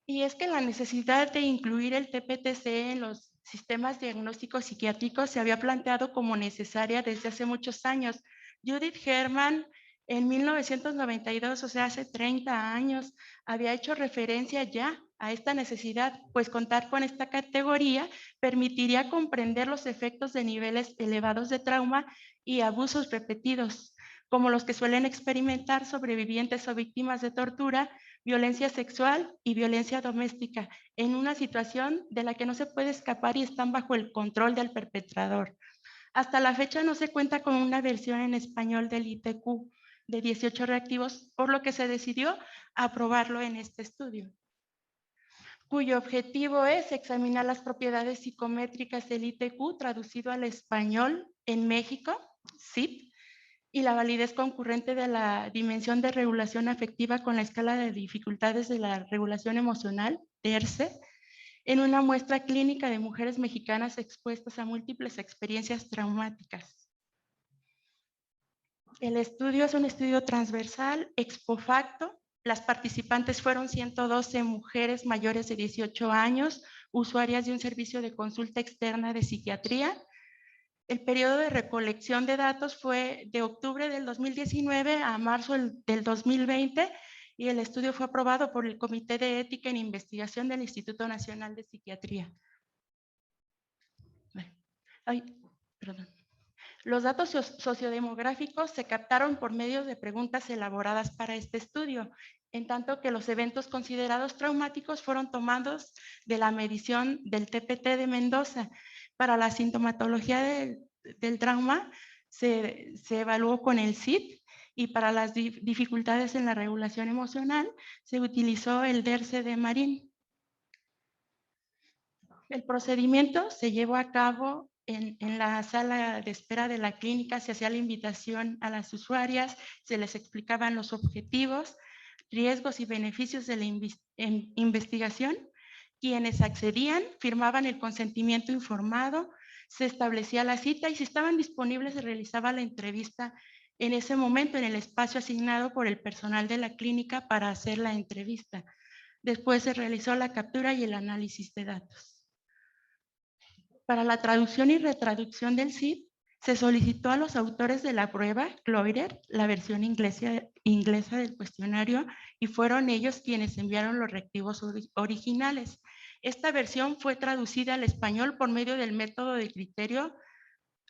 Y es que la necesidad de incluir el TPTC en los sistemas diagnósticos psiquiátricos se había planteado como necesaria desde hace muchos años. Judith Herman, en 1992, o sea, hace 30 años, había hecho referencia ya a esta necesidad, pues contar con esta categoría permitiría comprender los efectos de niveles elevados de trauma y abusos repetidos, como los que suelen experimentar sobrevivientes o víctimas de tortura, violencia sexual y violencia doméstica, en una situación de la que no se puede escapar y están bajo el control del perpetrador. Hasta la fecha no se cuenta con una versión en español del ITQ de 18 reactivos, por lo que se decidió aprobarlo en este estudio, cuyo objetivo es examinar las propiedades psicométricas del ITQ traducido al español en México, CIP, y la validez concurrente de la dimensión de regulación afectiva con la escala de dificultades de la regulación emocional, DERCE, en una muestra clínica de mujeres mexicanas expuestas a múltiples experiencias traumáticas. El estudio es un estudio transversal, ex post-facto. Las participantes fueron 112 mujeres mayores de 18 años, usuarias de un servicio de consulta externa de psiquiatría. El periodo de recolección de datos fue de octubre del 2019 a marzo del 2020 y el estudio fue aprobado por el Comité de Ética en Investigación del Instituto Nacional de Psiquiatría. Los datos sociodemográficos se captaron por medio de preguntas elaboradas para este estudio, en tanto que los eventos considerados traumáticos fueron tomados de la medición del TPT de Mendoza. Para la sintomatología del trauma se evaluó con el CID y para las dificultades en la regulación emocional se utilizó el DERCE de Marín. El procedimiento se llevó a cabo en la sala de espera de la clínica se hacía la invitación a las usuarias, se les explicaban los objetivos, riesgos y beneficios de la investigación. Quienes accedían firmaban el consentimiento informado, se establecía la cita y si estaban disponibles se realizaba la entrevista en ese momento en el espacio asignado por el personal de la clínica para hacer la entrevista. Después se realizó la captura y el análisis de datos. Para la traducción y retraducción del CID, se solicitó a los autores de la prueba, Cloyder, la versión inglesa del cuestionario, y fueron ellos quienes enviaron los reactivos originales. Esta versión fue traducida al español por medio del método de criterio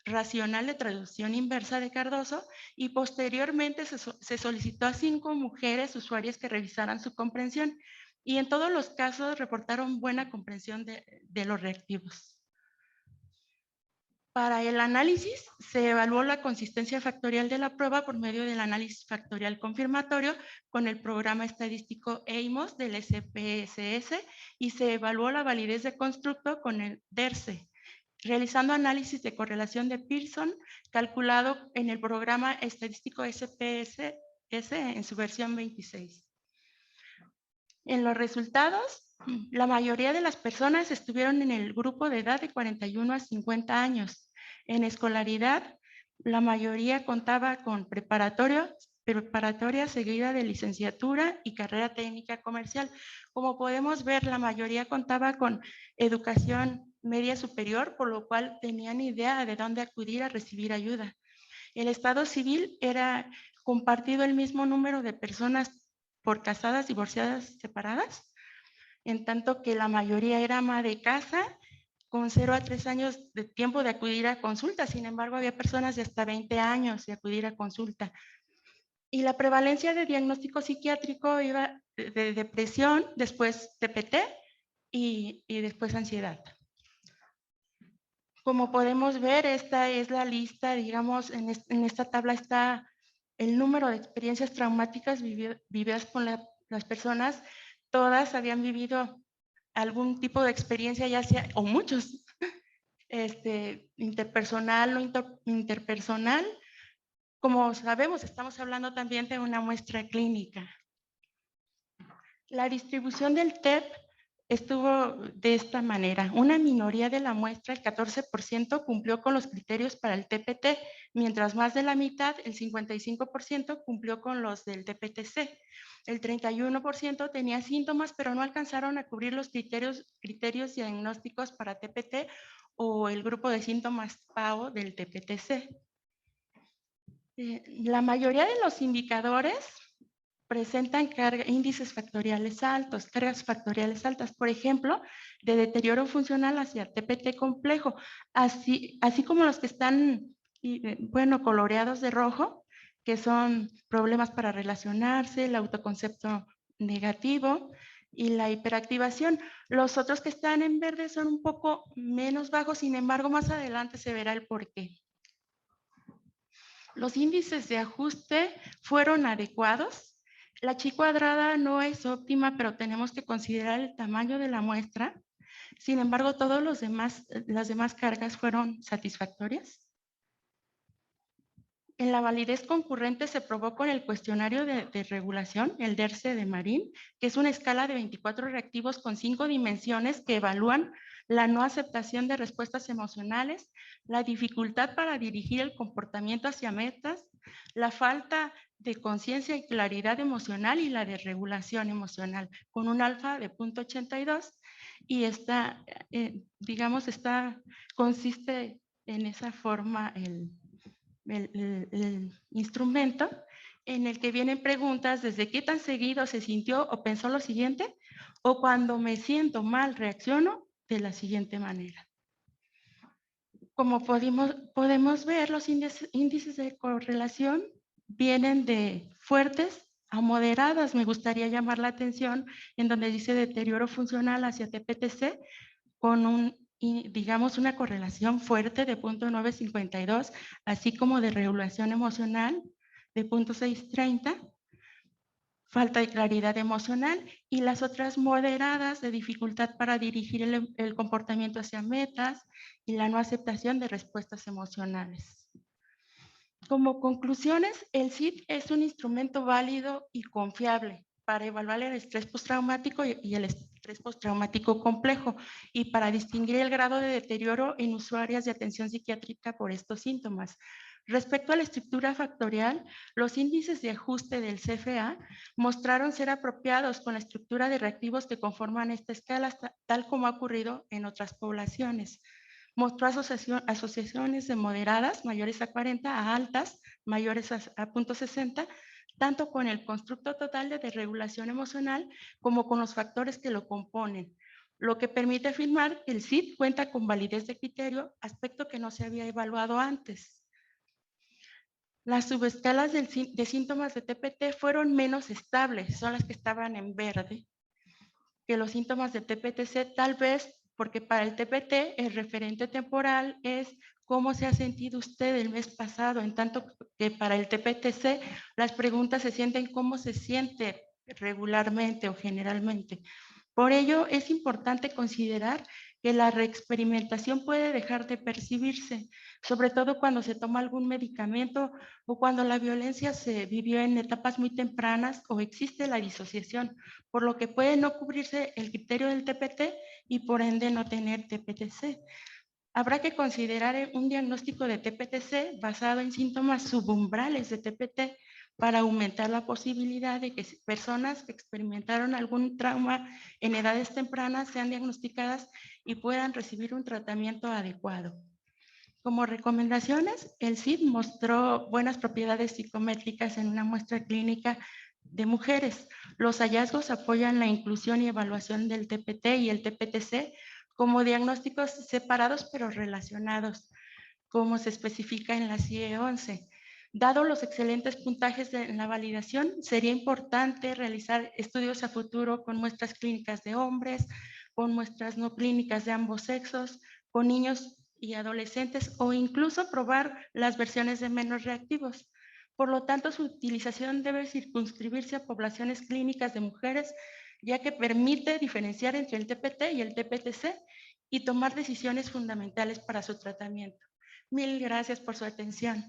racional de traducción inversa de Cardoso y posteriormente se solicitó a 5 mujeres usuarias que revisaran su comprensión y en todos los casos reportaron buena comprensión de los reactivos. Para el análisis, se evaluó la consistencia factorial de la prueba por medio del análisis factorial confirmatorio con el programa estadístico EIMOS del SPSS y se evaluó la validez de constructo con el DERCE, realizando análisis de correlación de Pearson calculado en el programa estadístico SPSS en su versión 26. En los resultados, la mayoría de las personas estuvieron en el grupo de edad de 41 a 50 años. En escolaridad, la mayoría contaba con preparatoria seguida de licenciatura y carrera técnica comercial. Como podemos ver, la mayoría contaba con educación media superior, por lo cual tenían idea de dónde acudir a recibir ayuda. El estado civil era compartido el mismo número de personas por casadas, divorciadas, separadas, en tanto que la mayoría era ama de casa con 0 a 3 años de tiempo de acudir a consulta. Sin embargo, había personas de hasta 20 años de acudir a consulta. Y la prevalencia de diagnóstico psiquiátrico iba de depresión, después TPT y después ansiedad. Como podemos ver, esta es la lista, digamos, en esta tabla está el número de experiencias traumáticas vividas por las personas. Todas habían vivido algún tipo de experiencia, ya sea, o muchos, interpersonal o interpersonal. Como sabemos, estamos hablando también de una muestra clínica. La distribución del TEP estuvo de esta manera. Una minoría de la muestra, el 14%, cumplió con los criterios para el TPT, mientras más de la mitad, el 55%, cumplió con los del TPT-C. El 31% tenía síntomas, pero no alcanzaron a cubrir los criterios diagnósticos para TPT o el grupo de síntomas PAO del TPT-C. La mayoría de los indicadores presentan índices factoriales altos, cargas factoriales altas, por ejemplo, de deterioro funcional hacia TPT complejo, así como los que están, coloreados de rojo, que son problemas para relacionarse, el autoconcepto negativo y la hiperactivación. Los otros que están en verde son un poco menos bajos, sin embargo, más adelante se verá el porqué. Los índices de ajuste fueron adecuados. La chi cuadrada no es óptima, pero tenemos que considerar el tamaño de la muestra. Sin embargo, las demás cargas fueron satisfactorias. En la validez concurrente se probó con el cuestionario de regulación, el DERCE de Marín, que es una escala de 24 reactivos con 5 dimensiones que evalúan la no aceptación de respuestas emocionales, la dificultad para dirigir el comportamiento hacia metas, la falta de conciencia y claridad emocional y la de regulación emocional, con un alfa de 0.82 y consiste en esa forma el instrumento en el que vienen preguntas desde qué tan seguido se sintió o pensó lo siguiente, o cuando me siento mal reacciono de la siguiente manera. Como podemos ver, los índices de correlación vienen de fuertes a moderadas. Me gustaría llamar la atención en donde dice deterioro funcional hacia TPT-C con una correlación fuerte de 0.952, así como de regulación emocional de 0.630. falta de claridad emocional, y las otras moderadas de dificultad para dirigir el comportamiento hacia metas y la no aceptación de respuestas emocionales. Como conclusiones, el CID es un instrumento válido y confiable para evaluar el estrés postraumático y el estrés postraumático complejo, y para distinguir el grado de deterioro en usuarias de atención psiquiátrica por estos síntomas. Respecto a la estructura factorial, los índices de ajuste del CFA mostraron ser apropiados con la estructura de reactivos que conforman esta escala, tal como ha ocurrido en otras poblaciones. Mostró asociaciones de moderadas, mayores a 40, a altas, mayores a 0.60, tanto con el constructo total de desregulación emocional como con los factores que lo componen, lo que permite afirmar que el CID cuenta con validez de criterio, aspecto que no se había evaluado antes. Las subescalas de síntomas de TPT fueron menos estables, son las que estaban en verde, que los síntomas de TPT-C, tal vez porque para el TPT el referente temporal es cómo se ha sentido usted el mes pasado, en tanto que para el TPT-C las preguntas se sienten cómo se siente regularmente o generalmente. Por ello, es importante considerar que la reexperimentación puede dejar de percibirse, sobre todo cuando se toma algún medicamento o cuando la violencia se vivió en etapas muy tempranas o existe la disociación, por lo que puede no cubrirse el criterio del TPT y por ende no tener TPT-C. Habrá que considerar un diagnóstico de TPT-C basado en síntomas subumbrales de TPT para aumentar la posibilidad de que personas que experimentaron algún trauma en edades tempranas sean diagnosticadas y puedan recibir un tratamiento adecuado. Como recomendaciones, el CID mostró buenas propiedades psicométricas en una muestra clínica de mujeres. Los hallazgos apoyan la inclusión y evaluación del TPT y el TPT-C como diagnósticos separados pero relacionados, como se especifica en la CIE 11. Dado los excelentes puntajes en la validación, sería importante realizar estudios a futuro con muestras clínicas de hombres, con muestras no clínicas de ambos sexos, con niños y adolescentes, o incluso probar las versiones de menos reactivos. Por lo tanto, su utilización debe circunscribirse a poblaciones clínicas de mujeres, ya que permite diferenciar entre el TPT y el TPT-C y tomar decisiones fundamentales para su tratamiento. Mil gracias por su atención.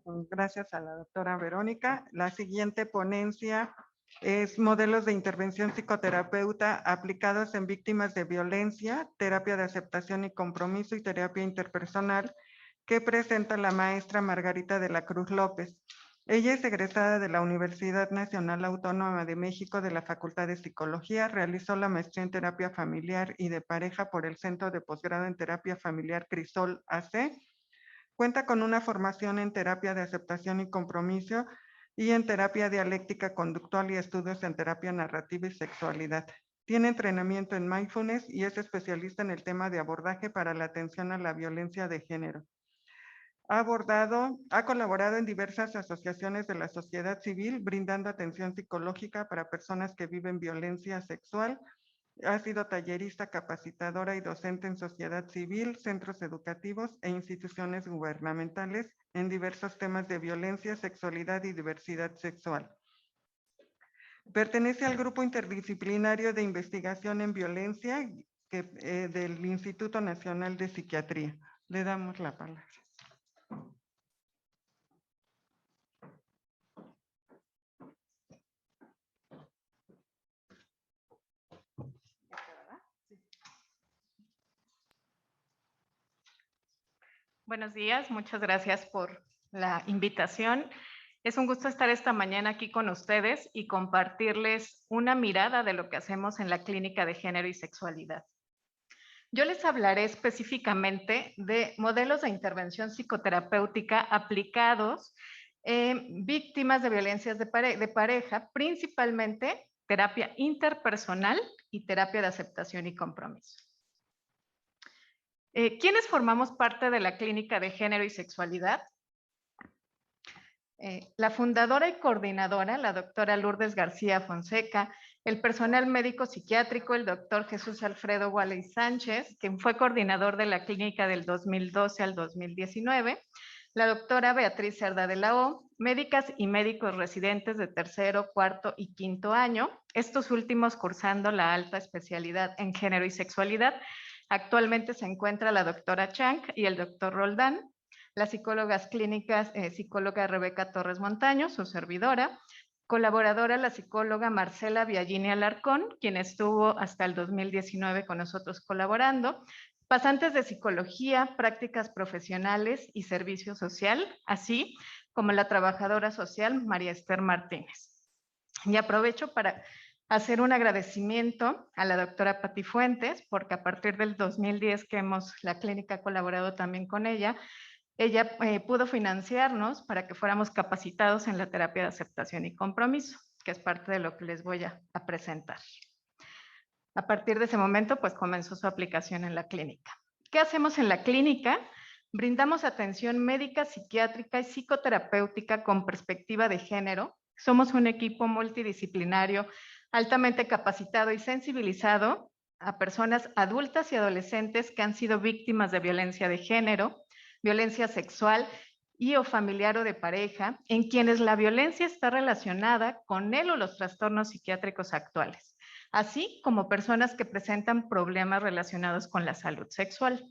Gracias a la doctora Verónica. La siguiente ponencia es modelos de intervención psicoterapeuta aplicados en víctimas de violencia, terapia de aceptación y compromiso y terapia interpersonal, que presenta la maestra Margarita de la Cruz López. Ella es egresada de la Universidad Nacional Autónoma de México de la Facultad de Psicología, realizó la maestría en terapia familiar y de pareja por el Centro de Posgrado en Terapia Familiar Crisol AC. Cuenta con una formación en terapia de aceptación y compromiso y en terapia dialéctica conductual y estudios en terapia narrativa y sexualidad. Tiene entrenamiento en mindfulness y es especialista en el tema de abordaje para la atención a la violencia de género. Ha colaborado en diversas asociaciones de la sociedad civil, brindando atención psicológica para personas que viven violencia sexual. Ha sido tallerista, capacitadora y docente en sociedad civil, centros educativos e instituciones gubernamentales en diversos temas de violencia, sexualidad y diversidad sexual. Pertenece al Grupo Interdisciplinario de Investigación en Violencia del Instituto Nacional de Psiquiatría. Le damos la palabra. Buenos días, muchas gracias por la invitación. Es un gusto estar esta mañana aquí con ustedes y compartirles una mirada de lo que hacemos en la Clínica de Género y Sexualidad. Yo les hablaré específicamente de modelos de intervención psicoterapéutica aplicados en víctimas de violencias de pareja, principalmente terapia interpersonal y terapia de aceptación y compromiso. ¿Quiénes formamos parte de la Clínica de Género y Sexualidad? La fundadora y coordinadora, la doctora Lourdes García Fonseca, el personal médico psiquiátrico, el doctor Jesús Alfredo Gualey Sánchez, quien fue coordinador de la clínica del 2012 al 2019, la doctora Beatriz Cerda de la O, médicas y médicos residentes de tercero, cuarto y quinto año, estos últimos cursando la alta especialidad en género y sexualidad. Actualmente se encuentra la doctora Chang y el doctor Roldán, las psicólogas clínicas, psicóloga Rebeca Torres Montaño, su servidora, colaboradora la psicóloga Marcela Biagini Alarcón, quien estuvo hasta el 2019 con nosotros colaborando, pasantes de psicología, prácticas profesionales y servicio social, así como la trabajadora social María Esther Martínez. Y aprovecho para hacer un agradecimiento a la doctora Pati Fuentes, porque a partir del 2010 que la clínica ha colaborado también con ella pudo financiarnos para que fuéramos capacitados en la terapia de aceptación y compromiso, que es parte de lo que les voy a presentar. A partir de ese momento, pues comenzó su aplicación en la clínica. ¿Qué hacemos en la clínica? Brindamos atención médica, psiquiátrica y psicoterapéutica con perspectiva de género. Somos un equipo multidisciplinario, altamente capacitado y sensibilizado a personas adultas y adolescentes que han sido víctimas de violencia de género, violencia sexual y o familiar o de pareja, en quienes la violencia está relacionada con él o los trastornos psiquiátricos actuales, así como personas que presentan problemas relacionados con la salud sexual.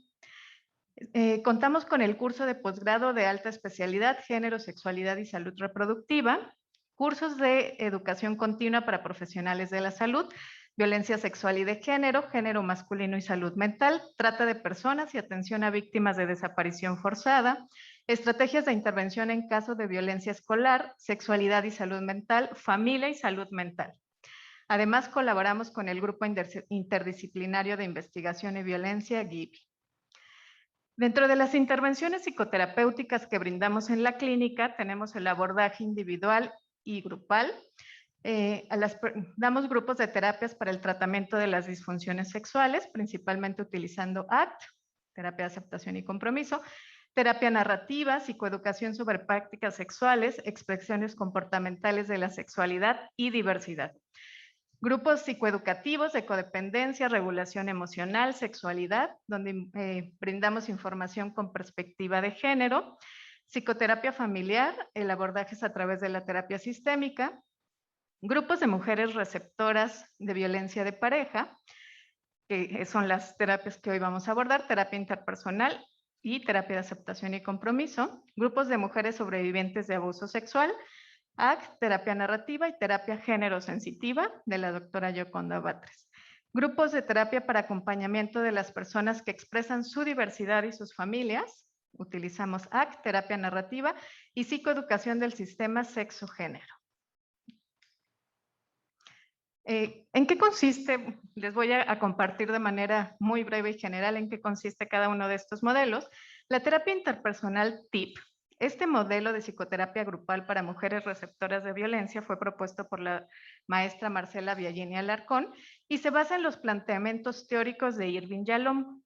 Contamos con el curso de posgrado de alta especialidad, género, sexualidad y salud reproductiva, cursos de educación continua para profesionales de la salud, violencia sexual y de género, género masculino y salud mental, trata de personas y atención a víctimas de desaparición forzada, estrategias de intervención en caso de violencia escolar, sexualidad y salud mental, familia y salud mental. Además, colaboramos con el Grupo Interdisciplinario de Investigación y Violencia, GIVI. Dentro de las intervenciones psicoterapéuticas que brindamos en la clínica, tenemos el abordaje individual y grupal. Damos grupos de terapias para el tratamiento de las disfunciones sexuales, principalmente utilizando ACT, terapia de aceptación y compromiso, terapia narrativa, psicoeducación sobre prácticas sexuales, expresiones comportamentales de la sexualidad y diversidad. Grupos psicoeducativos de codependencia, regulación emocional, sexualidad, donde brindamos información con perspectiva de género, psicoterapia familiar, el abordaje es a través de la terapia sistémica, grupos de mujeres receptoras de violencia de pareja, que son las terapias que hoy vamos a abordar, terapia interpersonal y terapia de aceptación y compromiso, grupos de mujeres sobrevivientes de abuso sexual, ACT, terapia narrativa y terapia género sensitiva de la doctora Yoconda Batres. Grupos de terapia para acompañamiento de las personas que expresan su diversidad y sus familias, utilizamos ACT, terapia narrativa y psicoeducación del sistema sexo-género. ¿En qué consiste? Les voy a compartir de manera muy breve y general en qué consiste cada uno de estos modelos. La terapia interpersonal TIP. Este modelo de psicoterapia grupal para mujeres receptoras de violencia fue propuesto por la maestra Marcela Biagini Alarcón y se basa en los planteamientos teóricos de Irving Yalom.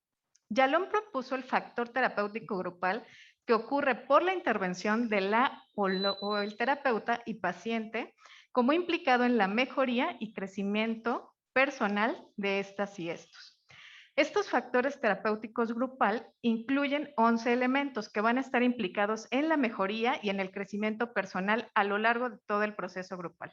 Yalom propuso el factor terapéutico grupal que ocurre por la intervención de la o el terapeuta y paciente como implicado en la mejoría y crecimiento personal de estas y estos. Estos factores terapéuticos grupal incluyen 11 elementos que van a estar implicados en la mejoría y en el crecimiento personal a lo largo de todo el proceso grupal.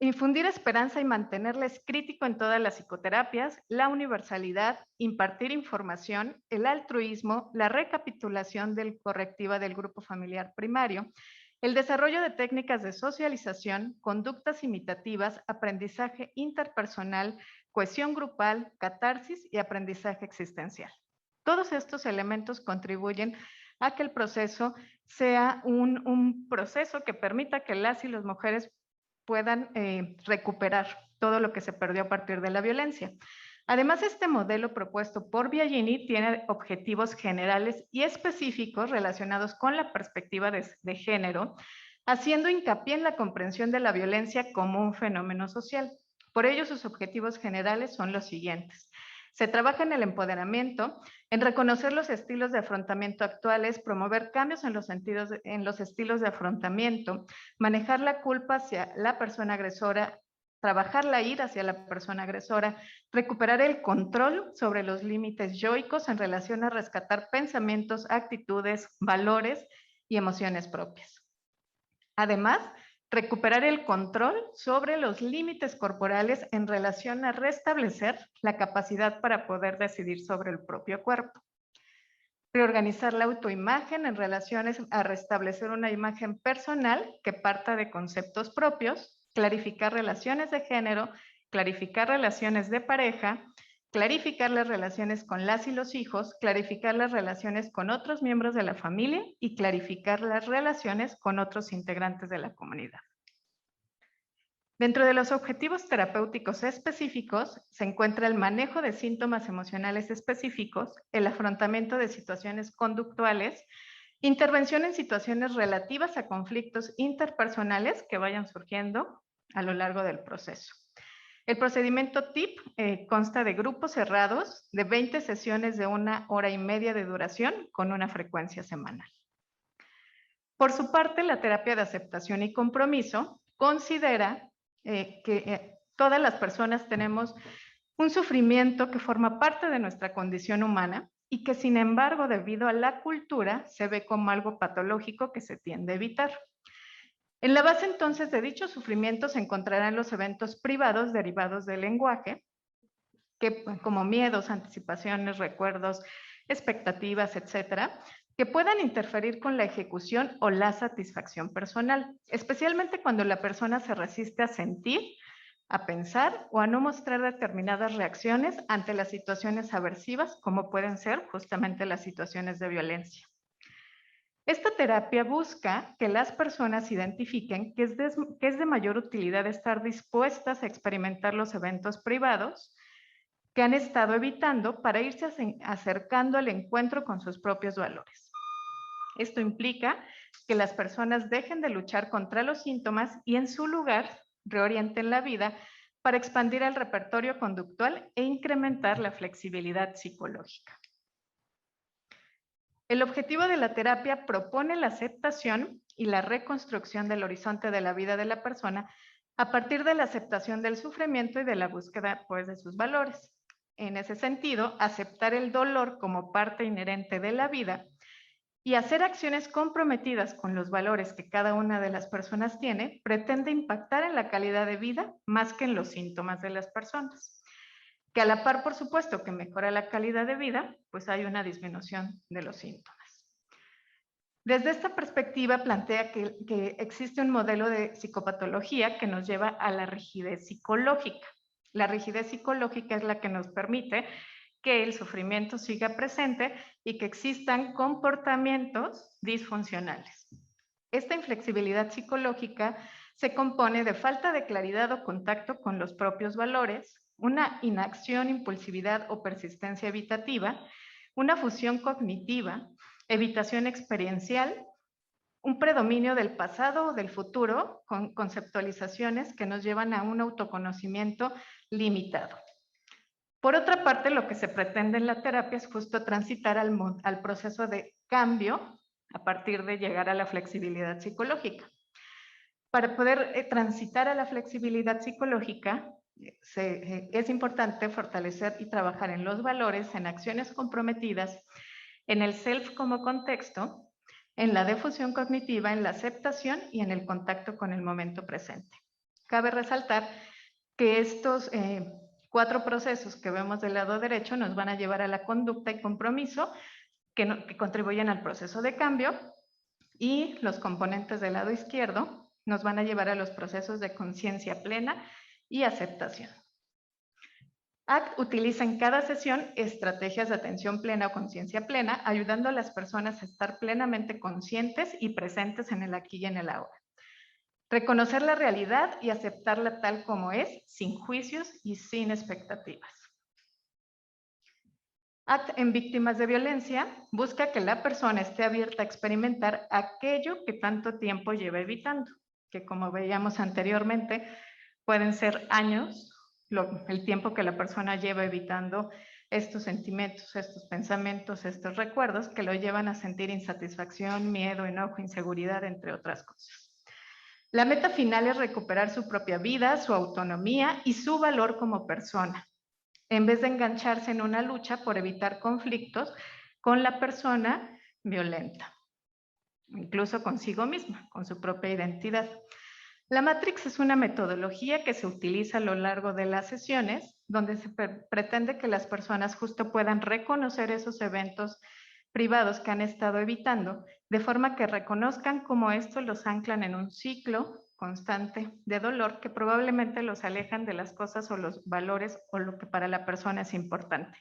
Infundir esperanza y mantenerla es crítico en todas las psicoterapias, la universalidad, impartir información, el altruismo, la recapitulación del correctiva del grupo familiar primario, el desarrollo de técnicas de socialización, conductas imitativas, aprendizaje interpersonal, cohesión grupal, catarsis y aprendizaje existencial. Todos estos elementos contribuyen a que el proceso sea un proceso que permita que las y las mujeres puedan recuperar todo lo que se perdió a partir de la violencia. Además, este modelo propuesto por Biagini tiene objetivos generales y específicos relacionados con la perspectiva de género, haciendo hincapié en la comprensión de la violencia como un fenómeno social. Por ello, sus objetivos generales son los siguientes. Se trabaja en el empoderamiento, en reconocer los estilos de afrontamiento actuales, promover cambios en los estilos de afrontamiento, manejar la culpa hacia la persona agresora trabajar la ira hacia la persona agresora, recuperar el control sobre los límites yoicos en relación a rescatar pensamientos, actitudes, valores y emociones propias. Además, recuperar el control sobre los límites corporales en relación a restablecer la capacidad para poder decidir sobre el propio cuerpo. Reorganizar la autoimagen en relaciones a restablecer una imagen personal que parta de conceptos propios, clarificar relaciones de género, clarificar relaciones de pareja, clarificar las relaciones con las y los hijos, clarificar las relaciones con otros miembros de la familia y clarificar las relaciones con otros integrantes de la comunidad. Dentro de los objetivos terapéuticos específicos se encuentra el manejo de síntomas emocionales específicos, el afrontamiento de situaciones conductuales, intervención en situaciones relativas a conflictos interpersonales que vayan surgiendo a lo largo del proceso. El procedimiento TIP consta de grupos cerrados de 20 sesiones de 1 hora y media de duración con una frecuencia semanal. Por su parte, la terapia de aceptación y compromiso considera que todas las personas tenemos un sufrimiento que forma parte de nuestra condición humana y que, sin embargo, debido a la cultura, se ve como algo patológico que se tiende a evitar. En la base entonces de dicho sufrimiento se encontrarán los eventos privados derivados del lenguaje, que, como miedos, anticipaciones, recuerdos, expectativas, etcétera, que puedan interferir con la ejecución o la satisfacción personal, especialmente cuando la persona se resiste a sentir, a pensar o a no mostrar determinadas reacciones ante las situaciones aversivas, como pueden ser justamente las situaciones de violencia. Esta terapia busca que las personas identifiquen que es de mayor utilidad estar dispuestas a experimentar los eventos privados que han estado evitando para irse acercando al encuentro con sus propios valores. Esto implica que las personas dejen de luchar contra los síntomas y en su lugar reorienten la vida para expandir el repertorio conductual e incrementar la flexibilidad psicológica. El objetivo de la terapia propone la aceptación y la reconstrucción del horizonte de la vida de la persona a partir de la aceptación del sufrimiento y de la búsqueda, pues, de sus valores. En ese sentido, aceptar el dolor como parte inherente de la vida y hacer acciones comprometidas con los valores que cada una de las personas tiene pretende impactar en la calidad de vida más que en los síntomas de las personas. Que a la par, por supuesto, que mejora la calidad de vida, pues hay una disminución de los síntomas. Desde esta perspectiva plantea que existe un modelo de psicopatología que nos lleva a la rigidez psicológica. La rigidez psicológica es la que nos permite que el sufrimiento siga presente y que existan comportamientos disfuncionales. Esta inflexibilidad psicológica se compone de falta de claridad o contacto con los propios valores, una inacción, impulsividad o persistencia evitativa, una fusión cognitiva, evitación experiencial, un predominio del pasado o del futuro con conceptualizaciones que nos llevan a un autoconocimiento limitado. Por otra parte, lo que se pretende en la terapia es justo transitar al proceso de cambio a partir de llegar a la flexibilidad psicológica. Para poder transitar a la flexibilidad psicológica, es importante fortalecer y trabajar en los valores, en acciones comprometidas, en el self como contexto, en la defusión cognitiva, en la aceptación y en el contacto con el momento presente. Cabe resaltar que estos 4 procesos que vemos del lado derecho nos van a llevar a la conducta y compromiso que contribuyen al proceso de cambio, y los componentes del lado izquierdo nos van a llevar a los procesos de conciencia plena y aceptación. ACT utiliza en cada sesión estrategias de atención plena o conciencia plena, ayudando a las personas a estar plenamente conscientes y presentes en el aquí y en el ahora. Reconocer la realidad y aceptarla tal como es, sin juicios y sin expectativas. ACT en víctimas de violencia busca que la persona esté abierta a experimentar aquello que tanto tiempo lleva evitando, que como veíamos anteriormente, pueden ser años, el tiempo que la persona lleva evitando estos sentimientos, estos pensamientos, estos recuerdos que lo llevan a sentir insatisfacción, miedo, enojo, inseguridad, entre otras cosas. La meta final es recuperar su propia vida, su autonomía y su valor como persona, en vez de engancharse en una lucha por evitar conflictos con la persona violenta, incluso consigo misma, con su propia identidad. La Matrix es una metodología que se utiliza a lo largo de las sesiones, donde se pretende que las personas justo puedan reconocer esos eventos privados que han estado evitando, de forma que reconozcan cómo estos los anclan en un ciclo constante de dolor que probablemente los alejan de las cosas o los valores o lo que para la persona es importante.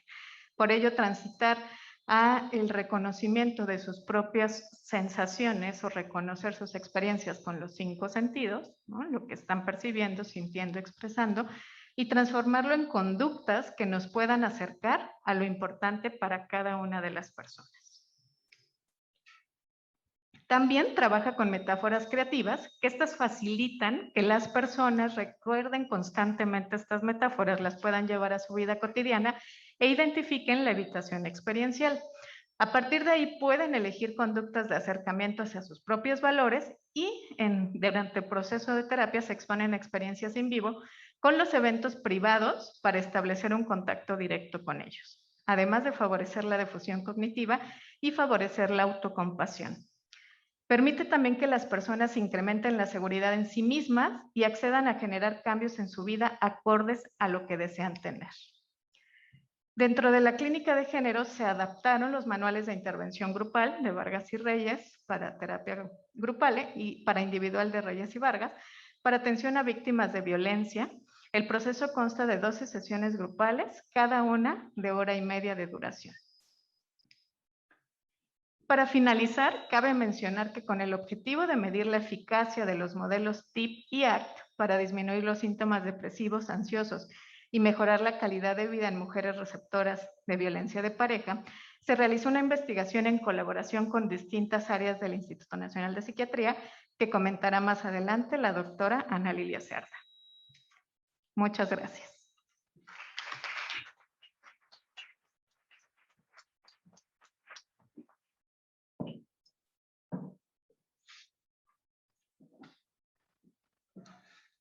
Por ello, transitar a el reconocimiento de sus propias sensaciones o reconocer sus experiencias con los 5 sentidos, ¿no? Lo que están percibiendo, sintiendo, expresando, y transformarlo en conductas que nos puedan acercar a lo importante para cada una de las personas. También trabaja con metáforas creativas, que estas facilitan que las personas recuerden constantemente estas metáforas, las puedan llevar a su vida cotidiana e identifiquen la evitación experiencial. A partir de ahí pueden elegir conductas de acercamiento hacia sus propios valores y durante el proceso de terapia se exponen experiencias en vivo con los eventos privados para establecer un contacto directo con ellos, además de favorecer la difusión cognitiva y favorecer la autocompasión. Permite también que las personas incrementen la seguridad en sí mismas y accedan a generar cambios en su vida acordes a lo que desean tener. Dentro de la clínica de género se adaptaron los manuales de intervención grupal de Vargas y Reyes para terapia grupal y para individual de Reyes y Vargas para atención a víctimas de violencia. El proceso consta de 12 sesiones grupales, cada una de 1 hora y media de duración. Para finalizar, cabe mencionar que con el objetivo de medir la eficacia de los modelos TIP y ACT para disminuir los síntomas depresivos, ansiosos y mejorar la calidad de vida en mujeres receptoras de violencia de pareja, se realizó una investigación en colaboración con distintas áreas del Instituto Nacional de Psiquiatría que comentará más adelante la doctora Ana Lilia Cerda. Muchas gracias.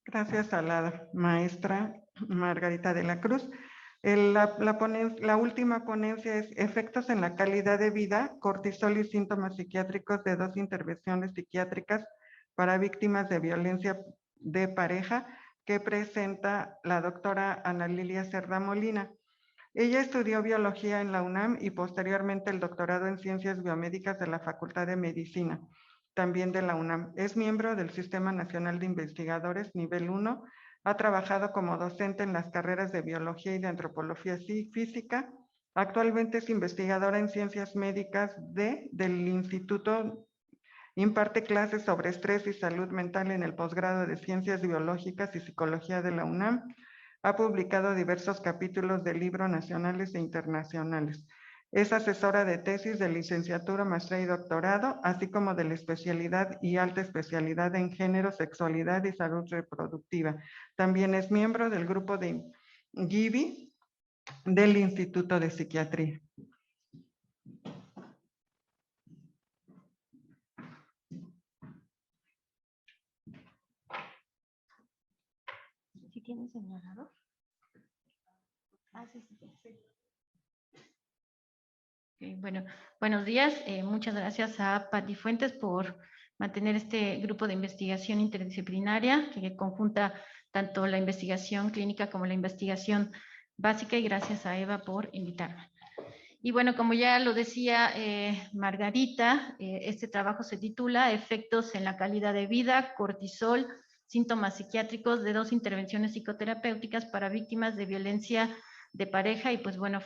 Gracias a la maestra Margarita de la Cruz. La última ponencia es Efectos en la calidad de vida, cortisol y síntomas psiquiátricos de 2 intervenciones psiquiátricas para víctimas de violencia de pareja, que presenta la doctora Ana Lilia Cerda Molina. Ella estudió biología en la UNAM y posteriormente el doctorado en ciencias biomédicas de la Facultad de Medicina, también de la UNAM. Es miembro del Sistema Nacional de Investigadores Nivel 1. Ha trabajado como docente en las carreras de biología y de antropología física. Actualmente es investigadora en ciencias médicas del Instituto. Imparte clases sobre estrés y salud mental en el posgrado de Ciencias Biológicas y Psicología de la UNAM. Ha publicado diversos capítulos de libros nacionales e internacionales. Es asesora de tesis de licenciatura, maestría y doctorado, así como de la especialidad y alta especialidad en género, sexualidad y salud reproductiva. También es miembro del grupo de GIBI del Instituto de Psiquiatría. ¿Sí tienes el narrador? Ah, sí. Bueno, buenos días. Muchas gracias a Patti Fuentes por mantener este grupo de investigación interdisciplinaria que conjunta tanto la investigación clínica como la investigación básica, y gracias a Eva por invitarme. Y bueno, como ya lo decía Margarita, este trabajo se titula Efectos en la calidad de vida, cortisol, síntomas psiquiátricos de 2 intervenciones psicoterapéuticas para víctimas de violencia de pareja. Y pues bueno,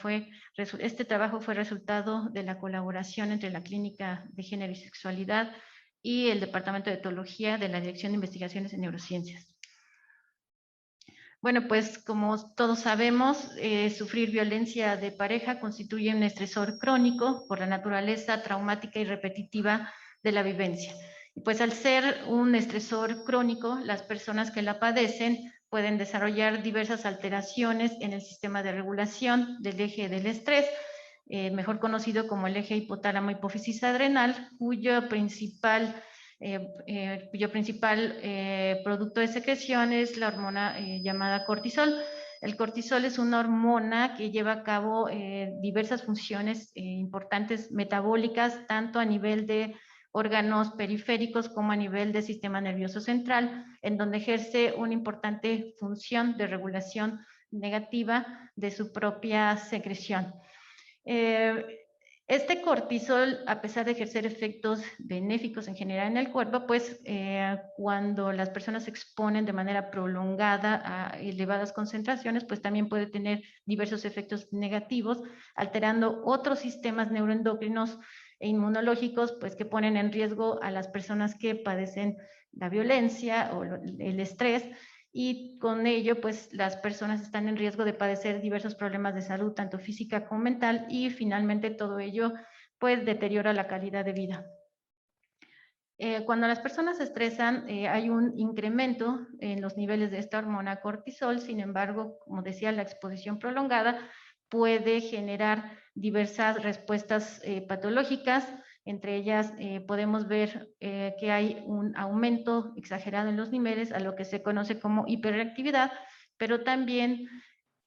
este trabajo fue resultado de la colaboración entre la Clínica de Género y Sexualidad y el Departamento de Etología de la Dirección de Investigaciones en Neurociencias. Bueno, pues como todos sabemos, sufrir violencia de pareja constituye un estresor crónico por la naturaleza traumática y repetitiva de la vivencia. Y pues al ser un estresor crónico, las personas que la padecen pueden desarrollar diversas alteraciones en el sistema de regulación del eje del estrés, mejor conocido como el eje hipotálamo hipófisis adrenal, cuyo principal cuyo principal producto de secreción es la hormona llamada cortisol. El cortisol es una hormona que lleva a cabo diversas funciones importantes metabólicas, tanto a nivel de órganos periféricos como a nivel del sistema nervioso central, en donde ejerce una importante función de regulación negativa de su propia secreción. Este cortisol, a pesar de ejercer efectos benéficos en general en el cuerpo, pues cuando las personas se exponen de manera prolongada a elevadas concentraciones, pues también puede tener diversos efectos negativos, alterando otros sistemas neuroendocrinos e inmunológicos, pues que ponen en riesgo a las personas que padecen la violencia o el estrés, y con ello, pues las personas están en riesgo de padecer diversos problemas de salud, tanto física como mental, y finalmente todo ello, pues deteriora la calidad de vida. Cuando las personas se estresan, hay un incremento en los niveles de esta hormona cortisol. Sin embargo, como decía, la exposición prolongada puede generar diversas respuestas patológicas. Entre ellas podemos ver que hay un aumento exagerado en los niveles, a lo que se conoce como hiperreactividad, pero también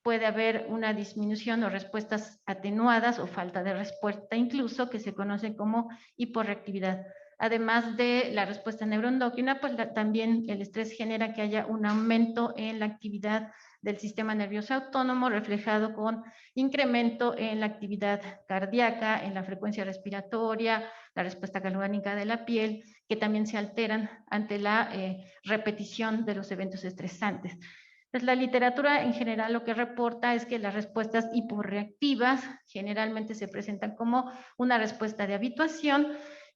puede haber una disminución o respuestas atenuadas o falta de respuesta incluso, que se conoce como hiporreactividad. Además de la respuesta neuroendocrina, pues también el estrés genera que haya un aumento en la actividad del sistema nervioso autónomo, reflejado con incremento en la actividad cardíaca, en la frecuencia respiratoria, la respuesta galvánica de la piel, que también se alteran ante la repetición de los eventos estresantes. Pues la literatura en general lo que reporta es que las respuestas hiporreactivas generalmente se presentan como una respuesta de habituación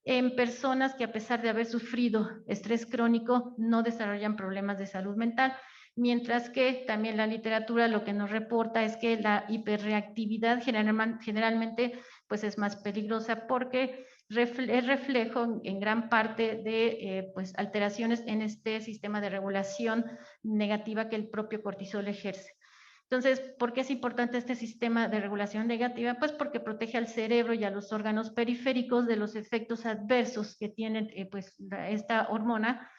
en personas que, a pesar de haber sufrido estrés crónico, no desarrollan problemas de salud mental, mientras que también la literatura lo que nos reporta es que la hiperreactividad generalmente pues es más peligrosa, porque es reflejo en gran parte de pues alteraciones en este sistema de regulación negativa que el propio cortisol ejerce. Entonces, ¿por qué es importante este sistema de regulación negativa? Pues porque protege al cerebro y a los órganos periféricos de los efectos adversos que tiene pues esta hormona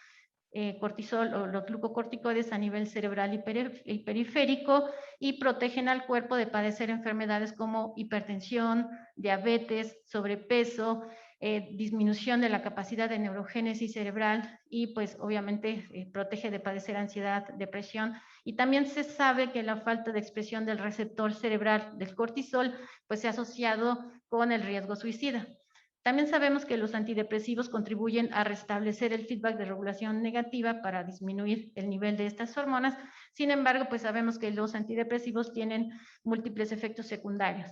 cortisol o los glucocorticoides a nivel cerebral y periférico, y protegen al cuerpo de padecer enfermedades como hipertensión, diabetes, sobrepeso, disminución de la capacidad de neurogénesis cerebral, y pues obviamente protege de padecer ansiedad, depresión. Y también se sabe que la falta de expresión del receptor cerebral del cortisol pues se ha asociado con el riesgo suicida. También sabemos que los antidepresivos contribuyen a restablecer el feedback de regulación negativa para disminuir el nivel de estas hormonas. Sin embargo, pues sabemos que los antidepresivos tienen múltiples efectos secundarios.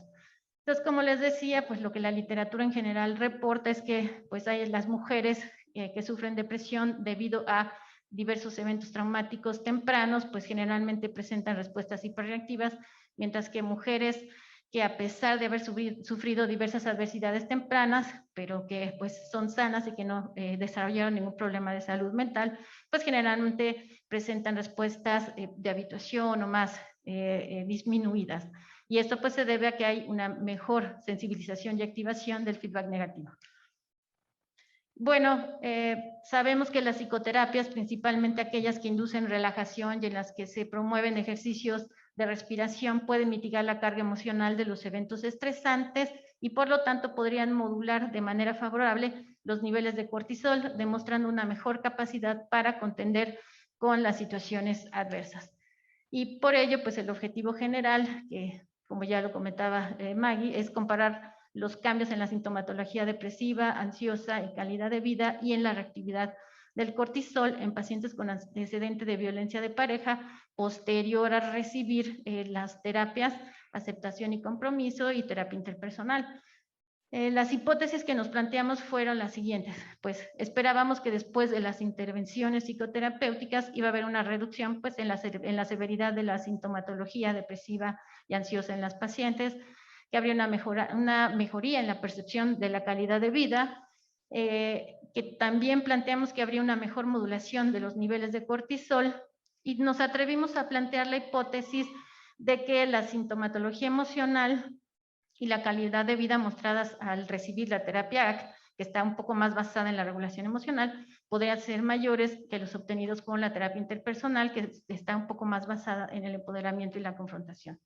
Entonces, como les decía, pues lo que la literatura en general reporta es que pues hay las mujeres que sufren depresión debido a diversos eventos traumáticos tempranos, pues generalmente presentan respuestas hiperreactivas, mientras que mujeres que, a pesar de haber sufrido diversas adversidades tempranas, pero que pues son sanas y que no desarrollaron ningún problema de salud mental, pues generalmente presentan respuestas de habituación o más disminuidas. Y esto pues se debe a que hay una mejor sensibilización y activación del feedback negativo. Bueno, sabemos que las psicoterapias, principalmente aquellas que inducen relajación y en las que se promueven ejercicios de respiración, pueden mitigar la carga emocional de los eventos estresantes y por lo tanto podrían modular de manera favorable los niveles de cortisol, demostrando una mejor capacidad para contender con las situaciones adversas. Y por ello, pues el objetivo general, que como ya lo comentaba Maggie, es comparar los cambios en la sintomatología depresiva, ansiosa y calidad de vida, y en la reactividad del cortisol en pacientes con antecedente de violencia de pareja posterior a recibir las terapias aceptación y compromiso y terapia interpersonal. Las hipótesis que nos planteamos fueron las siguientes. Pues esperábamos que después de las intervenciones psicoterapéuticas iba a haber una reducción pues, en la severidad de la sintomatología depresiva y ansiosa en las pacientes, que habría una mejoría en la percepción de la calidad de vida, que también planteamos que habría una mejor modulación de los niveles de cortisol, y nos atrevimos a plantear la hipótesis de que la sintomatología emocional y la calidad de vida mostradas al recibir la terapia ACT, que está un poco más basada en la regulación emocional, podrían ser mayores que los obtenidos con la terapia interpersonal, que está un poco más basada en el empoderamiento y la confrontación.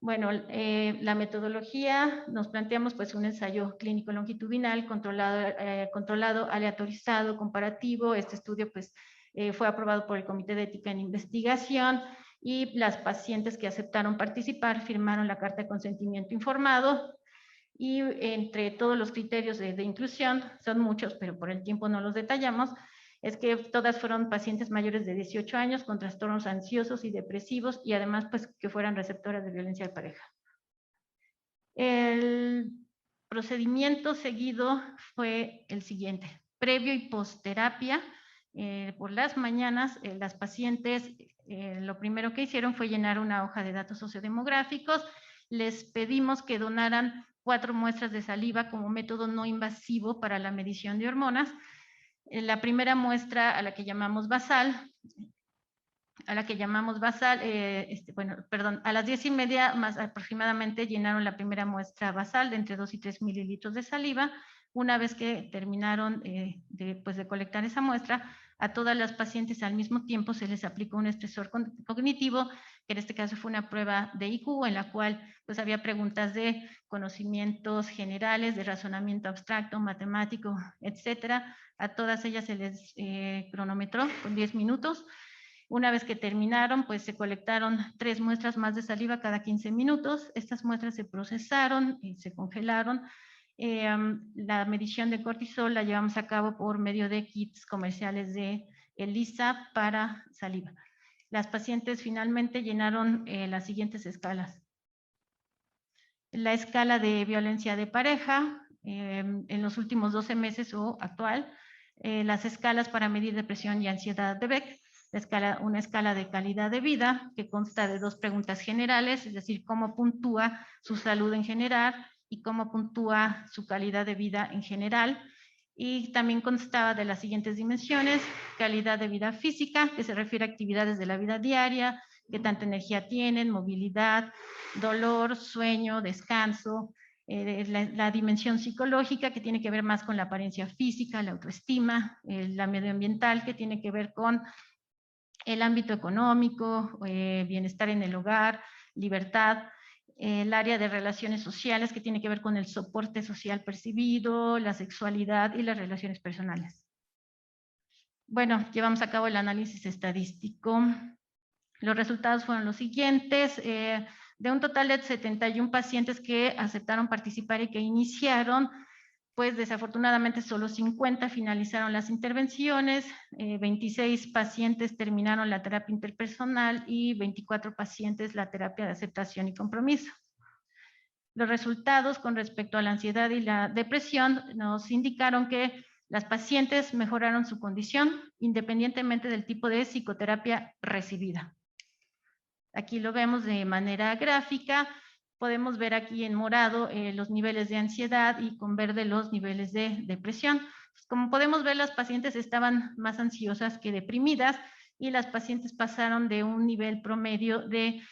Bueno, la metodología, nos planteamos pues un ensayo clínico longitudinal controlado, aleatorizado, comparativo. Este estudio pues fue aprobado por el Comité de Ética en Investigación y las pacientes que aceptaron participar firmaron la carta de consentimiento informado. Y entre todos los criterios de inclusión, son muchos, pero por el tiempo no los detallamos, es que todas fueron pacientes mayores de 18 años con trastornos ansiosos y depresivos y además pues que fueran receptoras de violencia de pareja. El procedimiento seguido fue el siguiente. Previo y post-terapia, por las mañanas, las pacientes lo primero que hicieron fue llenar una hoja de datos sociodemográficos. Les pedimos que donaran 4 muestras de saliva como método no invasivo para la medición de hormonas. La primera muestra, a la que llamamos basal, a las 10:30 más aproximadamente llenaron la primera muestra basal de entre 2 y 3 mililitros de saliva. Una vez que terminaron de colectar esa muestra, a todas las pacientes al mismo tiempo se les aplicó un estresor cognitivo, que en este caso fue una prueba de IQ, en la cual pues había preguntas de conocimientos generales, de razonamiento abstracto, matemático, etcétera. A todas ellas se les cronometró con 10 minutos. Una vez que terminaron, pues se colectaron 3 muestras más de saliva cada 15 minutos. Estas muestras se procesaron y se congelaron. La medición de cortisol la llevamos a cabo por medio de kits comerciales de ELISA para saliva. Las pacientes finalmente llenaron las siguientes escalas. La escala de violencia de pareja en los últimos 12 meses o actual. Las escalas para medir depresión y ansiedad de Beck. Una escala de calidad de vida que consta de 2 preguntas generales, es decir, cómo puntúa su salud en general y cómo puntúa su calidad de vida en general. Y también constaba de las siguientes dimensiones: calidad de vida física, que se refiere a actividades de la vida diaria, qué tanta energía tienen, movilidad, dolor, sueño, descanso. La dimensión psicológica, que tiene que ver más con la apariencia física, la autoestima. La medioambiental, que tiene que ver con el ámbito económico, bienestar en el hogar, libertad. El área de relaciones sociales, que tiene que ver con el soporte social percibido, la sexualidad y las relaciones personales. Bueno, llevamos a cabo el análisis estadístico. Los resultados fueron los siguientes. De un total de 71 pacientes que aceptaron participar y que iniciaron, pues desafortunadamente solo 50 finalizaron las intervenciones, 26 pacientes terminaron la terapia interpersonal y 24 pacientes la terapia de aceptación y compromiso. Los resultados con respecto a la ansiedad y la depresión nos indicaron que las pacientes mejoraron su condición independientemente del tipo de psicoterapia recibida. Aquí lo vemos de manera gráfica. Podemos ver aquí en morado los niveles de ansiedad y con verde los niveles de depresión. Como podemos ver, las pacientes estaban más ansiosas que deprimidas y las pacientes pasaron de un nivel promedio de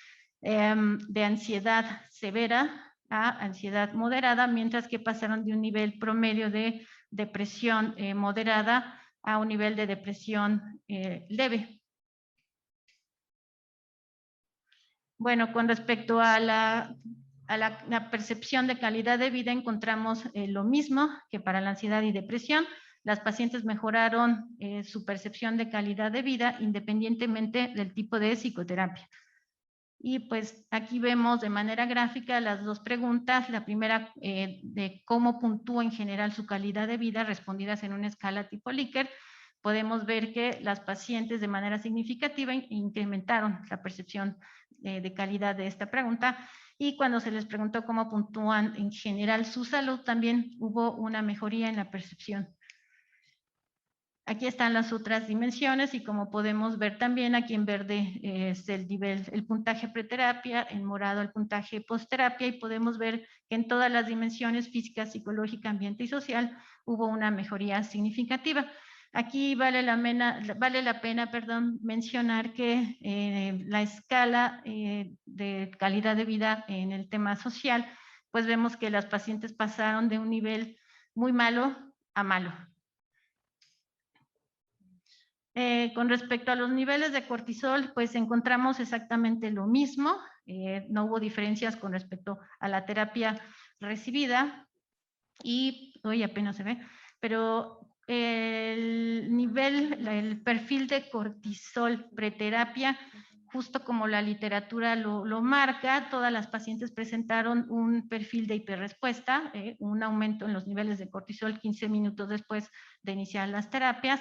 ansiedad severa a ansiedad moderada, mientras que pasaron de un nivel promedio de depresión moderada a un nivel de depresión leve. Bueno, con respecto a la percepción de calidad de vida, encontramos lo mismo que para la ansiedad y depresión. Las pacientes mejoraron su percepción de calidad de vida independientemente del tipo de psicoterapia. Y pues aquí vemos de manera gráfica las 2 preguntas. La primera de cómo puntúa en general su calidad de vida, respondidas en una escala tipo Likert. Podemos ver que las pacientes de manera significativa incrementaron la percepción de calidad de esta pregunta, y cuando se les preguntó cómo puntúan en general su salud, también hubo una mejoría en la percepción. Aquí están las otras dimensiones y como podemos ver también aquí en verde es el puntaje preterapia, en morado el puntaje postterapia, y podemos ver que en todas las dimensiones física, psicológica, ambiente y social hubo una mejoría significativa. Aquí vale la pena mencionar que la escala de calidad de vida en el tema social, pues vemos que las pacientes pasaron de un nivel muy malo a malo. Con respecto a los niveles de cortisol, pues encontramos exactamente lo mismo. No hubo diferencias con respecto a la terapia recibida y hoy apenas se ve, pero el nivel, el perfil de cortisol preterapia, justo como la literatura lo marca, todas las pacientes presentaron un perfil de hiperrespuesta, un aumento en los niveles de cortisol 15 minutos después de iniciar las terapias,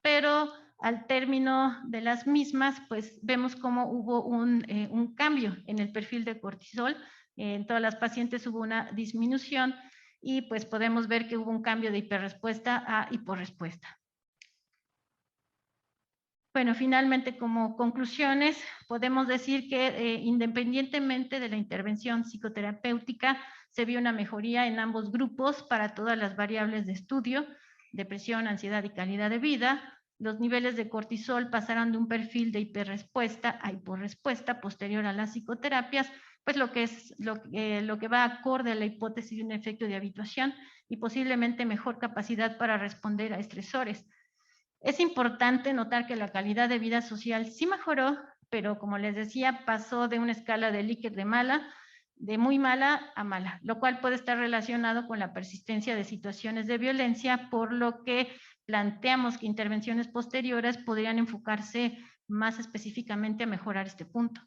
pero al término de las mismas, pues vemos cómo hubo un cambio en el perfil de cortisol. En todas las pacientes hubo una disminución y pues podemos ver que hubo un cambio de hiperrespuesta a hiporrespuesta. Bueno, finalmente, como conclusiones, podemos decir que independientemente de la intervención psicoterapéutica, se vio una mejoría en ambos grupos para todas las variables de estudio, depresión, ansiedad y calidad de vida. Los niveles de cortisol pasaron de un perfil de hiperrespuesta a hiporrespuesta posterior a las psicoterapias, pues lo que va acorde a la hipótesis de un efecto de habituación y posiblemente mejor capacidad para responder a estresores. Es importante notar que la calidad de vida social sí mejoró, pero como les decía, pasó de una escala de Likert de muy mala a mala, lo cual puede estar relacionado con la persistencia de situaciones de violencia, por lo que planteamos que intervenciones posteriores podrían enfocarse más específicamente a mejorar este punto.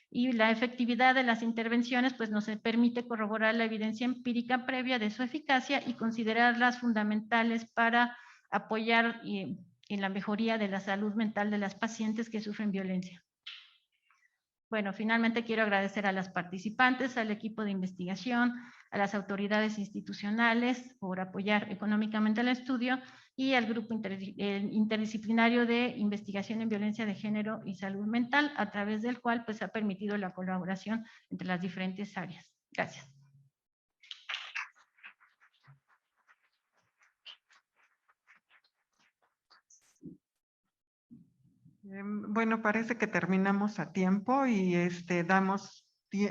Y la efectividad de las intervenciones pues nos permite corroborar la evidencia empírica previa de su eficacia y considerarlas fundamentales para apoyar en la mejoría de la salud mental de las pacientes que sufren violencia. Bueno, finalmente quiero agradecer a las participantes, al equipo de investigación, a las autoridades institucionales por apoyar económicamente el estudio y al grupo interdisciplinario de investigación en violencia de género y salud mental, a través del cual pues ha permitido la colaboración entre las diferentes áreas. Gracias. Bueno, parece que terminamos a tiempo y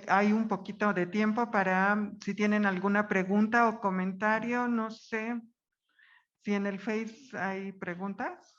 hay un poquito de tiempo para si tienen alguna pregunta o comentario. No sé si en el Face hay preguntas.